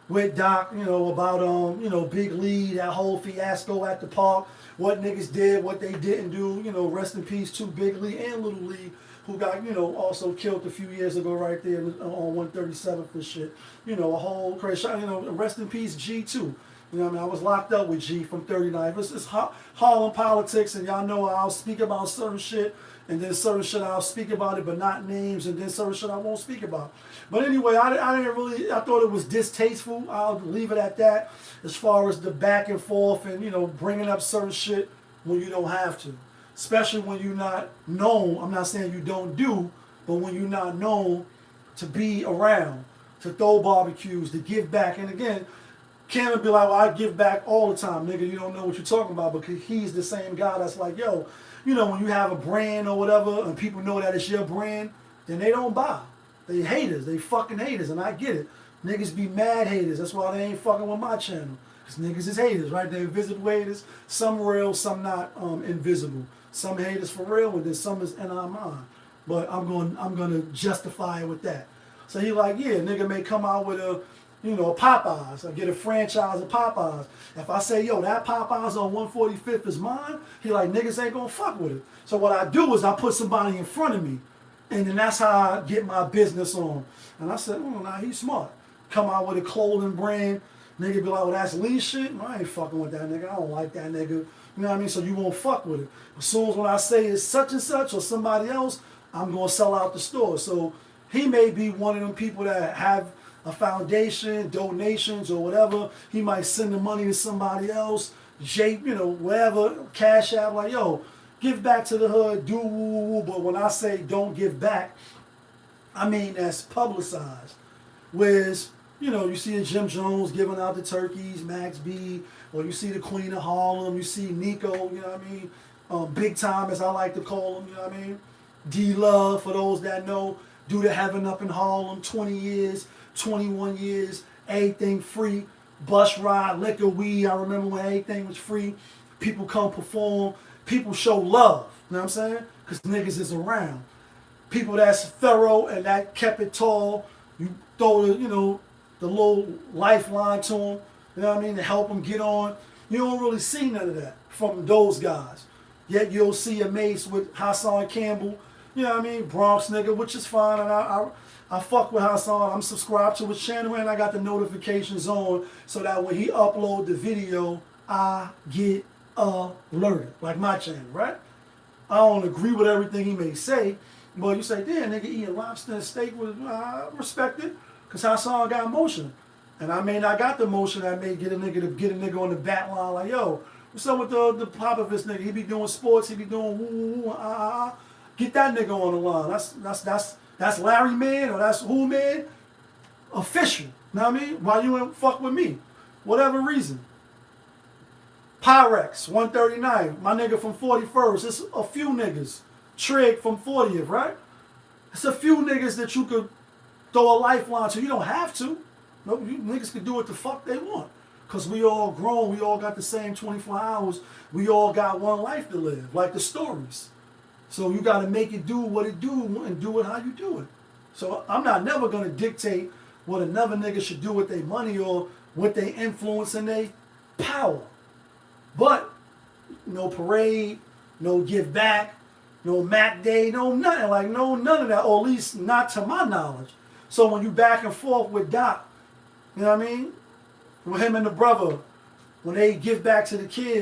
with Doc, you know, about, you know, Big Lee, that whole fiasco at the park, what niggas did, what they didn't do, you know, rest in peace to Big Lee and Little Lee, who got, you know, also killed a few years ago right there on 137th and shit. You know, a whole crazy, you know, rest in peace G too. You know what I mean? I was locked up with G from 39. It's Harlem politics, and y'all know I'll speak about certain shit, and then certain shit I'll speak about it, but not names, and then certain shit I won't speak about. But anyway, I didn't really, I thought it was distasteful. I'll leave it at that as far as the back and forth and, you know, bringing up certain shit when you don't have to. Especially when you're not known. I'm not saying you don't do, but when you're not known to be around, to throw barbecues, to give back. And again, Cam would be like, well, I give back all the time, nigga. You don't know what you're talking about, because he's the same guy that's like, yo, you know, when you have a brand or whatever and people know that it's your brand, then they don't buy. They haters. They fucking haters, and I get it. Niggas be mad haters. That's why they ain't fucking with my channel. Because niggas is haters, right? They're invisible haters. Some real, some not invisible. Some haters for real, and then some is in our mind. But I'm gonna justify it with that. So he like, yeah, nigga may come out with a, you know, a Popeyes. I get a franchise of Popeyes. If I say, yo, that Popeyes on 145th is mine, he like, niggas ain't gonna fuck with it. So what I do is I put somebody in front of me, and then that's how I get my business on. And I said, oh, nah, he's smart. Come out with a clothing brand. Nigga be like, well, that's Lee shit? I ain't fucking with that nigga. I don't like that nigga. You know what I mean? So you won't fuck with it. As soon as when I say it's such and such or somebody else, I'm going to sell out the store. So he may be one of them people that have a foundation, donations or whatever. He might send the money to somebody else, you know, whatever, Cash App, like, yo, give back to the hood, do woo-woo-woo. But when I say don't give back, I mean that's publicized. Whereas, you know, you see a Jim Jones giving out the turkeys, Max B, or you see the Queen of Harlem, you see Nico, you know what I mean? Big Time, as I like to call him, you know what I mean? D-Love, for those that know, do the Heaven Up in Harlem, 20 years, 21 years, everything free, bus ride, liquor, weed. I remember when everything was free. People come perform, people show love, you know what I'm saying? Because niggas is around. People that's thorough and that kept it tall, you throw the, you know, the little lifeline to them, you know what I mean, to help them get on. You don't really see none of that from those guys. Yet you'll see a Mace with Hassan Campbell, you know what I mean, Bronx nigga, which is fine, and I fuck with Hassan. I'm subscribed to his channel, and I got the notifications on so that when he upload the video, I get alerted, like my channel, right? I don't agree with everything he may say, but you say, damn, nigga eating lobster and steak, I respect it, because Hassan got emotion. And I may not got the emotion that may get a nigga on the bat line like, yo, what's up with the Popovich nigga? He be doing sports, he be doing woo. Get that nigga on the line. That's Larry man, or that's who man? Official. Know what I mean? Why you ain't fuck with me? Whatever reason. Pyrex, 139, my nigga from 41st. It's a few niggas. Trig from 40th, right? It's a few niggas that you could throw a lifeline to. You don't have to. No, you niggas can do what the fuck they want. Because we all grown, we all got the same 24 hours. We all got one life to live, like the stories. So you got to make it do what it do and do it how you do it. So I'm not never going to dictate what another nigga should do with their money or what they influence and their power. But no parade, no give back, no Mac Day, no nothing. Like, no none of that, or at least not to my knowledge. So when you back and forth with Doc, you know what I mean? With him and the brother, when they give back to the kids,